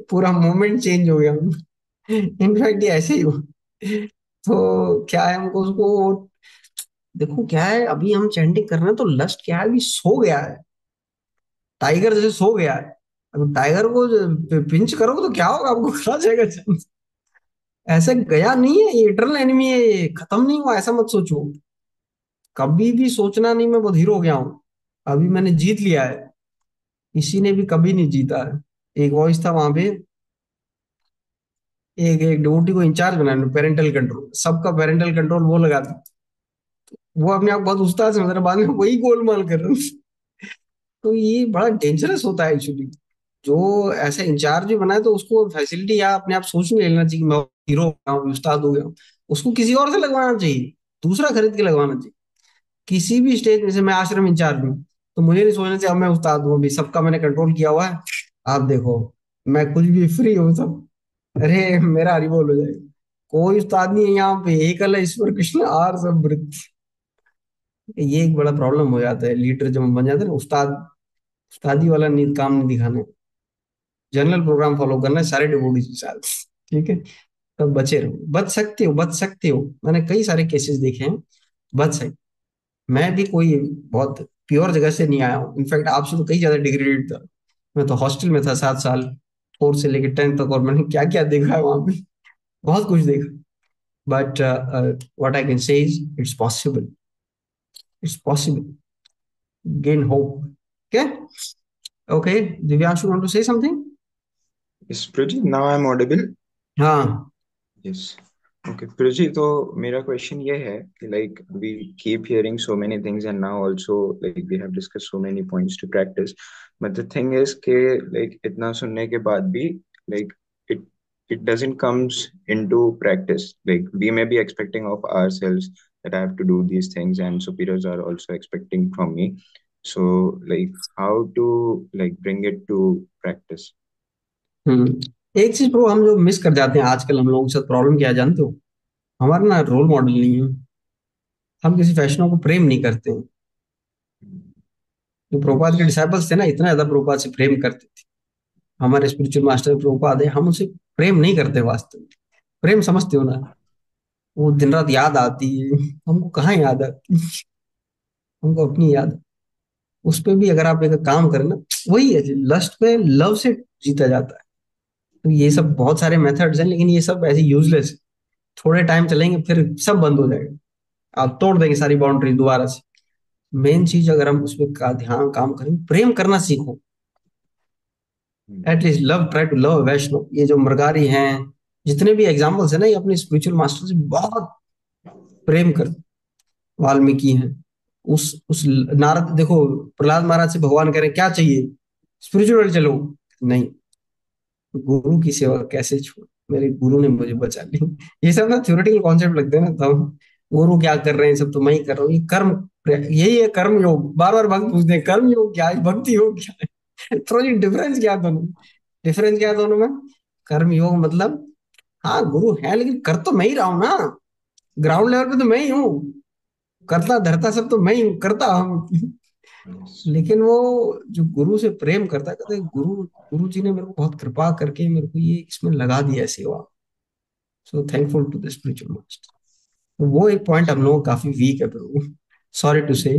पूरा मोमेंट चेंज हो गया। इनफैक्ट ये ऐसे ही हो। तो क्या है, हमको उसको देखो, क्या है, अभी हम चैंटिंग कर रहे हैं तो लस्ट क्या है, अभी सो गया है, टाइगर जैसे सो गया है। अब टाइगर को पिंच करोगे तो क्या होगा, आपको खा जाएगा। ऐसे गया नहीं है, ये इटरनल एनिमी है, ये खत्म नहीं हुआ, ऐसा मत सोचो। कभी भी सोचना नहीं मैं बहुत हीरो हो गया हूँ, अभी मैंने जीत लिया है। किसी ने भी कभी नहीं जीता है। एक वॉइस था वहां पे, एक एक डिवोटी को इंचार्ज बनाया, पेरेंटल कंट्रोल, सबका पेरेंटल कंट्रोल वो लगा था। वो अपने आप बहुत उस्ताद समझ रहा, बाद में वही गोलमाल कर रहा। तो ये बड़ा डेंजरस होता है एक्चुअली। जो ऐसे इंचार्ज भी बनाए तो उसको फैसिलिटी या अपने आप सोच नहीं लेना चाहिए कि मैं हीरो हो गया हूँ, उस्ताद हो गया हूँ। उसको किसी और से लगवाना चाहिए, दूसरा खरीद के लगवाना चाहिए। किसी भी स्टेज में से मैं आश्रम इंचार्ज हूँ, तो मुझे नहीं सोचना चाहिए अब मैं उस्ताद हूँ, अभी सबका मैंने कंट्रोल किया हुआ है, आप देखो मैं कुछ भी फ्री हूँ सब। अरे मेरा हरिबोल हो जाएगा। कोई उस्ताद नहीं है यहाँ पे, एकल ईश्वर कृष्ण आर सब वृत्ति। ये एक बड़ा प्रॉब्लम हो जाता है, लीडर जब बन जाता है ना, उस्तादी वाला नहीं, काम नहीं दिखाना है, जनरल प्रोग्राम फॉलो करना है सारे डिवोटीज के साथ। ठीक है, तब बचे रहो, बच सकते हो, बच सकते हो। मैंने कई सारे केसेस देखे हैं, बच सकते। मैं भी कोई बहुत प्योर जगह से नहीं आया हूँ, इनफैक्ट आपसे तो कई ज्यादा डिग्रेडेड था। मैं तो हॉस्टल में था 7 साल, 4 से लेकर 10 तक, और मैंने क्या क्या देखा है वहां पे, बहुत कुछ देखा। But what I can say is it's possible, it's possible, gain hope. Okay, okay, Divyanshu want to say something? Is Priji, now I'm audible? हाँ। Yes. Okay, Priji, तो मेरा question ये है कि like we keep hearing so many things and now also like we have discussed so many points to practice. But the thing is कि like इतना सुनने के बाद भी like it it doesn't comes into practice. Like we may be expecting of ourselves that I have to do these things and superiors are also expecting from me. So like how to like bring it to practice? एक चीज bro हम जो miss कर जाते हैं आजकल, हम लोगों के साथ प्रॉब्लम क्या है जानते हो? हमारा ना रोल मॉडल नहीं है, हम किसी फैशनों को प्रेम नहीं करते हैं। जो प्रभुपाद के Yes. डिसाइपल्स थे ना, इतना ज्यादा प्रभुपाद से प्रेम करते थे, हमारे स्पिरिचुअल मास्टर प्रभुपाद है, हम उनसे प्रेम नहीं करते वास्तव में। प्रेम समझते हो ना, वो दिन रात याद आती है, हमको कहाँ याद आती है? हमको अपनी याद। उस पे भी अगर आप एक काम करें ना, वही है, लस्ट पे लव से जीता जाता है। तो ये सब बहुत सारे मेथड्स हैं, लेकिन ये सब ऐसे यूजलेस है। थोड़े टाइम चलेंगे फिर सब बंद हो जाएगा, आप तोड़ देंगे सारी बाउंड्री दोबारा से। मेन चीज अगर हम उसमें का ध्यान काम करें, प्रेम करना सीखो। At least love, try to love Vaishnava. ये जो मरगारी हैं, जितने भी एग्जाम्पल्स है ना, ये अपने स्पिरिचुअल मास्टर से बहुत प्रेम कर। वाल्मीकि हैं, उस नारद देखो, प्रहलाद महाराज से भगवान कह रहे हैं क्या चाहिए, स्पिरिचुअल चलो। नहीं, गुरु की सेवा कैसे छोड़, मेरे गुरु ने मुझे बचा ली। ये सब ना थ्योरेटिकल कॉन्सेप्ट लगते हैं ना, तब गुरु क्या कर रहे हैं, सब तो मैं ही कर रहा हूँ, ये कर्म, यही है कर्म योग। बार बार भक्त पूछते हैं कर्म योग क्या है, भक्ति योग क्या है? थोड़ी डिफरेंस क्या है दोनों, डिफरेंस क्या है दोनों में? कर्म योग मतलब, हाँ गुरु है लेकिन कर तो मैं ही रहा हूँ ना, ग्राउंड लेवल पे तो मैं ही हूँ, करता धरता सब तो मैं ही हूँ, करता हम। Yes. लेकिन वो जो गुरु से प्रेम करता है, कहते हैं गुरु, गुरु जी ने मेरे को बहुत कृपा करके मेरे को ये इसमें लगा दिया है सेवा। So thankful to the spiritual master. तो वो एक पॉइंट हम लोग काफी वीक है prabhu, sorry to say.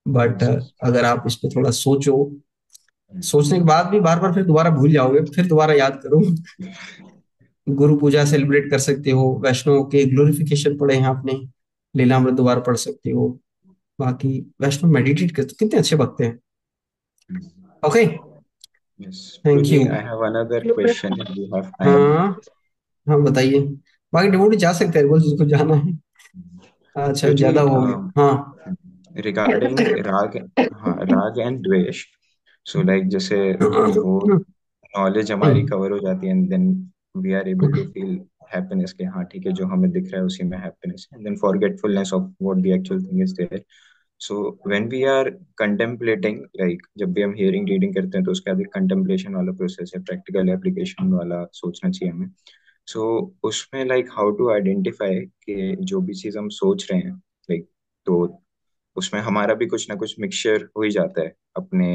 But Yes. Yes. अगर आप इस पे थोड़ा सोचो, Mm. सोचने के बाद भी बार बार फिर दोबारा भूल जाओगे, फिर दोबारा याद करो। गुरु पूजा सेलिब्रेट कर सकते हो, वैष्णव के ग्लोरिफिकेशन पढ़े हैं आपने, लीलामृत दोबारा पढ़ सकते हो। बाकी वैष्णव मेडिटेट करते, कितने अच्छे भक्त हैं। Okay, Yes. Thank you. Puji, I have another question if you have time. हाँ, हाँ बताइए। बाकी डिवोटी जा सकते हैं बोल, जिसको जाना है। अच्छा ज्यादा Puji, हो गया, हाँ। regarding rag, हाँ, rag and dvesh, so like जैसे वो knowledge हमारी cover हो जाती है and then we are able to feel happiness के हाँ ठीक है जो हमें दिख रहा है उसी में happiness है and then forgetfulness of what the actual thing is there. So when we are contemplating, like जब भी हम hearing reading करते हैं तो उसके बाद एक contemplation वाला process है, practical application वाला सोचना चाहिए हमें. So उसमें like how to identify कि जो भी चीज हम सोच रहे हैं like तो उसमें हमारा भी कुछ ना कुछ मिक्सचर हो ही जाता है अपने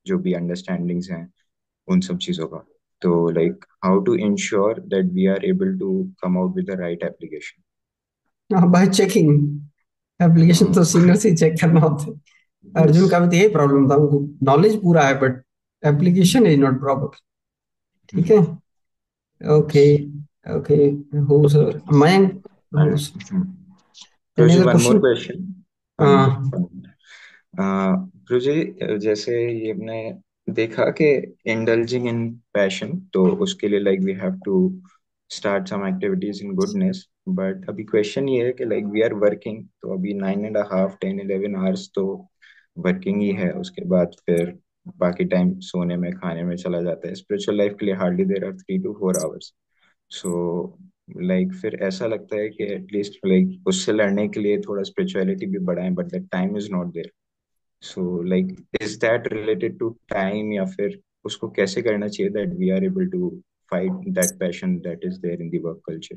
जो भी अंडरस्टैंडिंग्स हैं उन सब चीजों का. तो like how to ensure that we are able to come out with the right application. हाँ, बाय चेकिंग। एप्लीकेशन तो सीनियर से चेक करना होता है। अर्जुन Yes. का भी तो यही प्रॉब्लम था, उनको नॉलेज पूरा है but application is not proper. ठीक है, Hmm. Okay, Yes. Okay. Who sir, Mayank, who And any Prabhuji, other one more question? question. हाँ, प्रभुजी, जैसे ये हमने देखा कि इंडल्जिंग इन पैशन तो उसके लिए like we have to start some activities in goodness. But अभी क्वेश्चन ये है कि लाइक वी आर वर्किंग तो अभी 9.5 10 11 आवर्स तो वर्किंग ही है, उसके बाद फिर बाकी टाइम सोने में खाने में चला जाता है. स्पिरिचुअल लाइफ के लिए hardly there are 3 to 4 hours. So like फिर ऐसा लगता है कि एटलीस्ट लाइक उससे लड़ने के लिए थोड़ा स्पिरिचुअलिटी भी बढ़ाएं but that time is not there. So like is that related to time या फिर उसको कैसे करना चाहिए that we are able to fight that passion that is there in the work culture?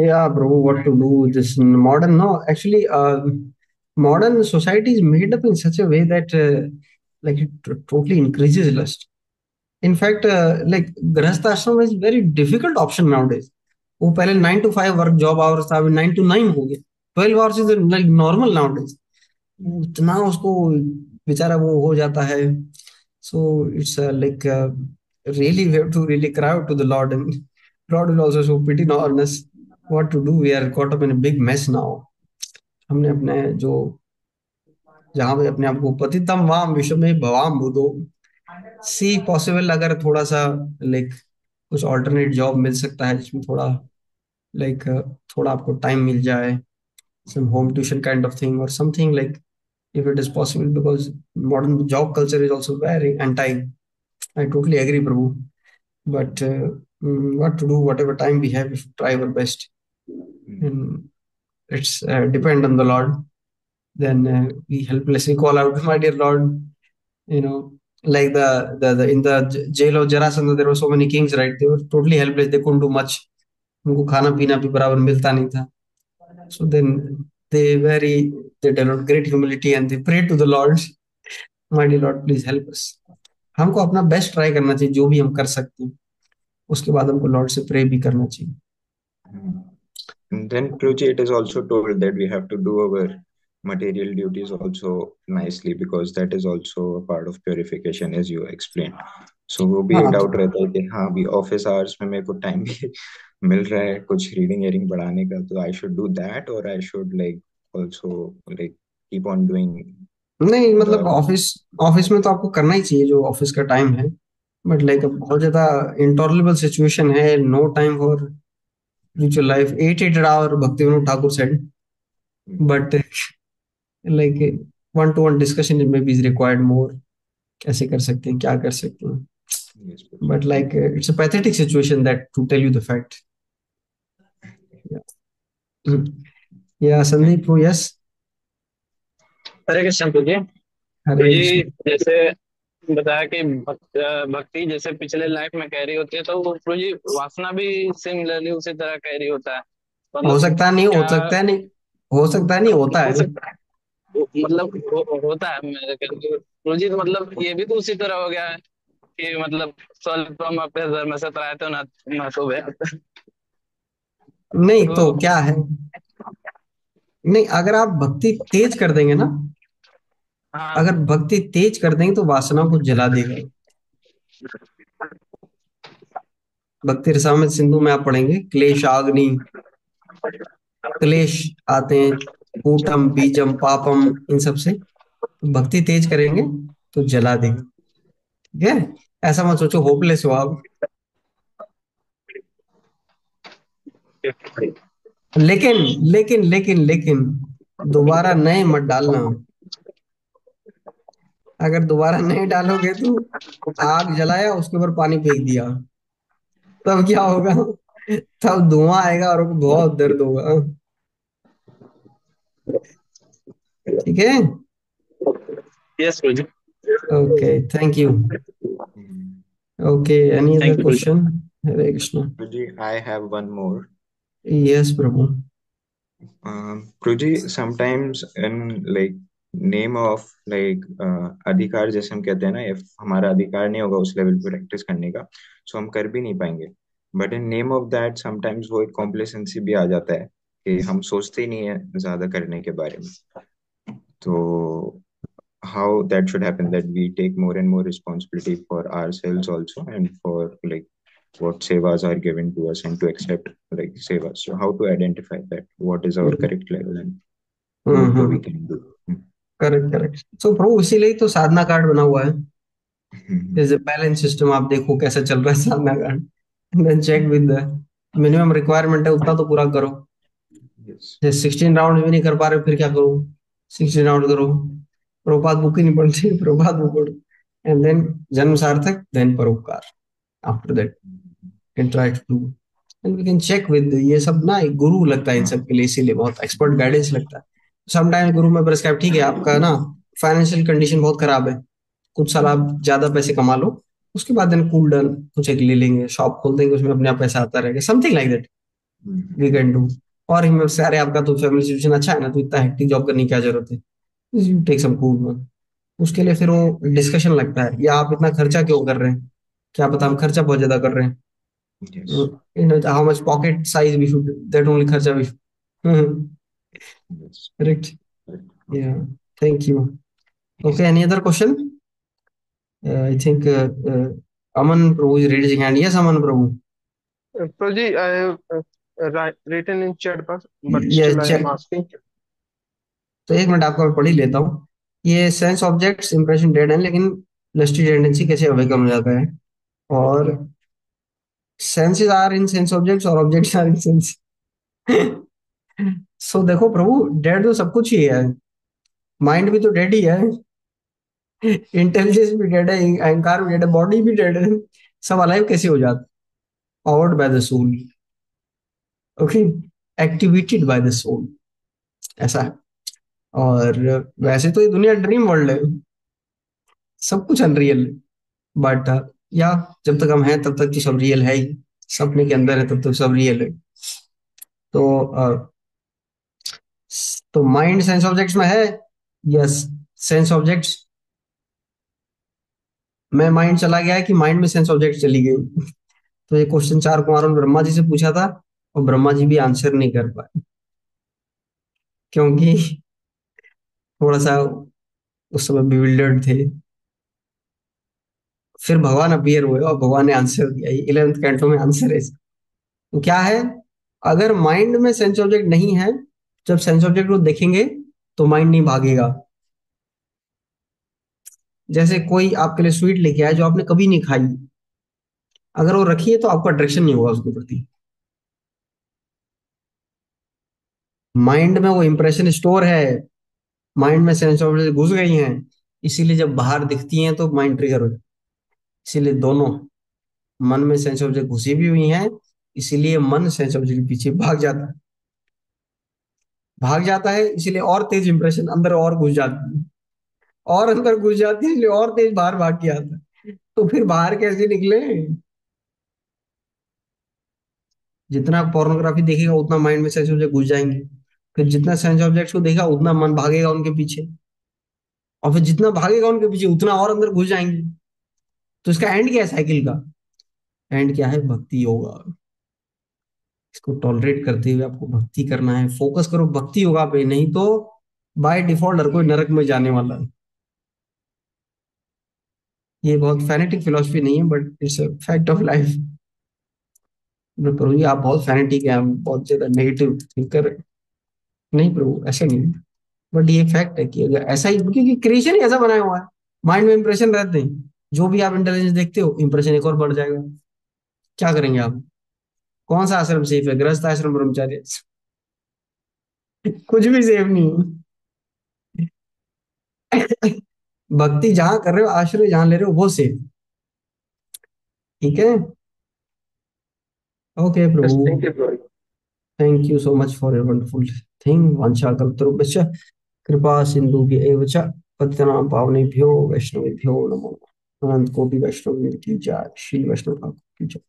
yeah bro, what to do this modern, no actually, modern society is made up in such a way that like it totally increases lust. In fact, like गृहस्थ आश्रम is very difficult option nowadays. वो पहले 9 to 5 work job hours था, अभी 9 to 9 हो गया. 12 hours is like normal nowadays. उतना उसको बेचारा वो हो जाता है. So it's like really we have to really cry out to the Lord, and Lord will also show pity on us. What to do? We are caught up in a big mess now. हमने अपने जो जहां पे अपने आप को पतितम वाम विश्व में भवाम बुधो सी पॉसिबल, अगर थोड़ा सा लाइक कुछ ऑल्टरनेट जॉब मिल सकता है जिसमें थोड़ा लाइक थोड़ा आपको टाइम मिल जाए, some home tuition kind of thing or something, like if it is possible, because modern job culture is also very anti. I totally agree, Prabhu. But what to do? Whatever time we have, we should try our best, and it's depend on the Lord. Then we helplessly call out, "My dear Lord," you know, like the in the jail of Jarasandha, there were so many kings, right? They were totally helpless. They couldn't do much. उनको खाना पीना भी बराबर मिलता नहीं था. So then they developed great humility and they prayed to the Lord, "My dear Lord, please help us." हमको अपना बेस्ट ट्राई करना चाहिए जो भी हम कर सकते हैं. उसके बाद हमको लॉर्ड से प्रे भी करना चाहिए. And then, Prabhuji, it is also told that we have to do our material duties also nicely, because that is also a part of purification, as you explained. So वो भी एक हाँ तो doubt रहता है कि हाँ भी ऑफिस आवर्स में मेरे को टाइम भी मिल रहा है कुछ रीडिंग एरिंग बढ़ाने का, तो आई शुड डू दैट और I should like also like keep on doing नहीं, मतलब द ऑफिस ऑफिस में तो आपको करना ही चाहिए जो ऑफिस का टाइम है. बट लाइक अब बहुत ज्यादा इंटॉलरेबल सिचुएशन है, no time for spiritual life. 8 8 hour Bhakti Vinod Thakur said. But like one to one discussion में भी इज रिक्वायर्ड मोर. कैसे कर सकते हैं, क्या कर सकते हैं. But like it's a pathetic situation that to tell you the fact. Yeah. Mm. Yeah, Sandeep, oh, yes. Hare Krishna Prabhu ji. Hare ji, Krishna. जैसे बताया कि भक्ति जैसे पिछले लाइफ में कह रही होती है, तो वो प्रभु जी वासना भी सिमिलरली उसी तरह कह रही होता है. हो मतलब सकता नहीं, हो क्या सकता नहीं, हो सकता नहीं, होता हो है. सकता है, मतलब होता है मेरे ख्याल से प्रभु जी. तो मतलब ये भी तो उसी तरह हो गया है कि मतलब स्वल्पम अप्य धर्म से त्रायतो न न तो नहीं तो तो क्या है. नहीं, अगर आप भक्ति तेज कर देंगे ना, हाँ. अगर भक्ति तेज कर देंगे तो वासना को जला देगा. भक्ति रसामृत सिंधु में आप पढ़ेंगे क्लेशाग्नि, क्लेश आते हैं, कूटम बीजम पापम, इन सब से. भक्ति तेज करेंगे तो जला देगा. ठीक है. ऐसा मत सोचो होपलेस हो आप. लेकिन लेकिन दोबारा नए मत डालना. अगर दोबारा नए डालोगे तो आग जलाया, उसके ऊपर पानी फेंक दिया, तब क्या होगा. तब धुआं आएगा और बहुत दर्द होगा. ठीक है. Yes prabhu ji. Okay, thank you. Okay, any other thank you. Question. Hare Krishna. I have one more. Yes prabhu. Pruji, sometimes in like name of like अधिकार जैसे हम कहते हैं ना, if हमारा अधिकार नहीं होगा उस लेवल पे प्रैक्टिस करने का, so हम कर भी नहीं पाएंगे. But in name of that sometimes वो एक कॉम्प्लेसेंसी भी आ जाता है कि हम सोचते ही नहीं है ज्यादा करने के बारे में. तो how that should happen, that we take more and more responsibility for ourselves also and for like what sevas are given to us and to accept like sevas. So how to identify that what is our correct level and what we can do. Correct correct. So Prabhu इसीलिए तो साधना card बना हुआ है. Is a balance system. आप देखो कैसा चल रहा है साधना card, then check with the minimum requirement है उतना तो पूरा करो. Yes. जैसे 16 राउंड भी नहीं कर पा रहे हो, फिर क्या करो. 16 राउंड करो. प्रभुपाद बुक ही नहीं पढ़ते, प्रभुपाद बुक पढ़ो. एंड देन जन्म सार्थक, देन परोपकार. After that can try to do. And we can check with, ये सब ना एक गुरु लगता है इन सब के लिए, इसीलिए बहुत एक्सपर्ट गाइडेंस लगता है. समटाइम्स गुरु में प्रेस्क्राइब, ठीक है आपका ना फाइनेंशियल कंडीशन बहुत खराब है, कुछ साल आप ज्यादा पैसे कमा लो, उसके बाद देन कूल डाउन कुछ एक ले लेंगे, शॉप खोल देंगे, उसमें अपने आप पैसा आता रहेगा, something like that we can do. और हिम्मत से, अरे आपका तो फैमिली सिचुएशन अच्छा है ना, तो इतना हेक्टिक जॉब करने की क्या जरूरत है, you take some cool one. उसके लिए फिर वो डिस्कशन लगता है, या आप इतना खर्चा क्यों कर रहे हैं, क्या पता हम खर्चा बहुत ज्यादा कर रहे हैं, Yes. How much pocket size we should, that only खर्चा we should. Yes. Correct. Correct. Yeah, thank you. Yes. Okay, any other question? I think Aman Prabhu is raising hand. Yes, Aman Prabhu. Prabhuji, I have written in chat box, but Yes, still I am check. asking. तो एक minute आपका मैं पढ़ ही लेता हूँ। ये sense objects impression dead है, लेकिन लस्टी टेंडेंसी कैसे अवेकम हो जाता है, और senses are in sense objects और objects are in sense. So देखो प्रभु, डेड तो सब कुछ ही है, माइंड भी तो डेड ही है, इंटेलिजेंस भी डेड है, अहंकार भी डेड है, बॉडी भी डेड है, सब अलाइव कैसे हो जाते? Powered by the soul. Okay, activated by the soul, ऐसा है। और वैसे तो ये दुनिया ड्रीम वर्ल्ड है, सब कुछ अनरियल है, बट या जब तक हम हैं तब तक तो सब रियल है ही, सपने के अंदर है तब तक सब रियल है। तो तो माइंड सेंस ऑब्जेक्ट्स में है, यस, सेंस ऑब्जेक्ट्स में माइंड चला गया है कि माइंड में सेंस ऑब्जेक्ट चली गई। तो ये क्वेश्चन 4 कुमारों ने ब्रह्मा जी से पूछा था, और ब्रह्मा जी भी आंसर नहीं कर पाए, क्योंकि थोड़ा सा उस समय बिविल्डर्ड थे। फिर भगवान अपीयर हुए और भगवान ने आंसर दिया, 11th कैंटो में आंसर है। तो क्या है, अगर माइंड में सेंस ऑब्जेक्ट नहीं है, जब सेंस ऑब्जेक्ट को देखेंगे तो माइंड नहीं भागेगा। जैसे कोई आपके लिए स्वीट लेके आए जो आपने कभी नहीं खाई, अगर वो रखी है तो आपको अट्रैक्शन नहीं होगा उसके प्रति, माइंड में वो इंप्रेशन स्टोर है, माइंड में सेंस ऑब्जेक्ट घुस गई हैं, इसीलिए जब बाहर दिखती हैं तो माइंड ट्रिगर हो जाता है। इसीलिए दोनों, मन में सेंस ऑब्जेक्ट घुसी भी हुई हैं, इसीलिए मन सेंस ऑब्जेक्ट के पीछे भाग जाता है, इसीलिए और तेज इंप्रेशन अंदर और घुस जाती है, और अंदर घुस जाती है, इसलिए और तेज बाहर भाग के आता है। तो फिर बाहर कैसे निकले? जितना पोर्नोग्राफी देखेगा उतना माइंड में सेंस ऑब्जेक्ट घुस जाएंगे, फिर जितना सेंस ऑब्जेक्ट को देखा उतना मन भागेगा उनके पीछे, और फिर जितना भागेगा उनके पीछे उतना और अंदर घुस जाएंगे। तो इसका एंड क्या है साइकिल का? एंड क्या है? भक्ति योगा। इसको टॉलरेट करते हुए आपको भक्ति करना है, फोकस करो भक्ति योगा पे, नहीं तो बाय डिफॉल्ट हर कोई नरक में जाने वाला है। ये बहुत फैनेटिक फिलोसफी नहीं है, but it's a fact of life. Prabhu ji आप बहुत फैनेटिक है, हम बहुत ज्यादा नेगेटिव थिंकर। नहीं प्रभु, ऐसा नहीं, बट ये फैक्ट है कि अगर ऐसा ही, क्योंकि क्रिएशन ही ऐसा बनाया हुआ है, माइंड में इंप्रेशन रहते हैं, जो भी आप इंटेलिजेंस देखते हो इंप्रेशन एक और बढ़ जाएगा। क्या करेंगे आप? कौन सा आश्रम सेफ है, गृहस्थ आश्रम, ब्रह्मचार्य? कुछ भी सेफ नहीं है। भक्ति जहां कर रहे हो, आश्रय जहां ले रहे हो, वो सेफ। ठीक है। Okay Yes, Prabhu, thank you, Prabhuji. Thank you so much for your wonderful thing. वांछा कल्पतरुभ्यश्च कृपा सिंधु एव च पतितनां पावनेभ्यो वैष्णवेभ्यो नमो नमः। अनंत कोटि वैष्णव की जय, श्री वैष्णव ठाकुर की जय।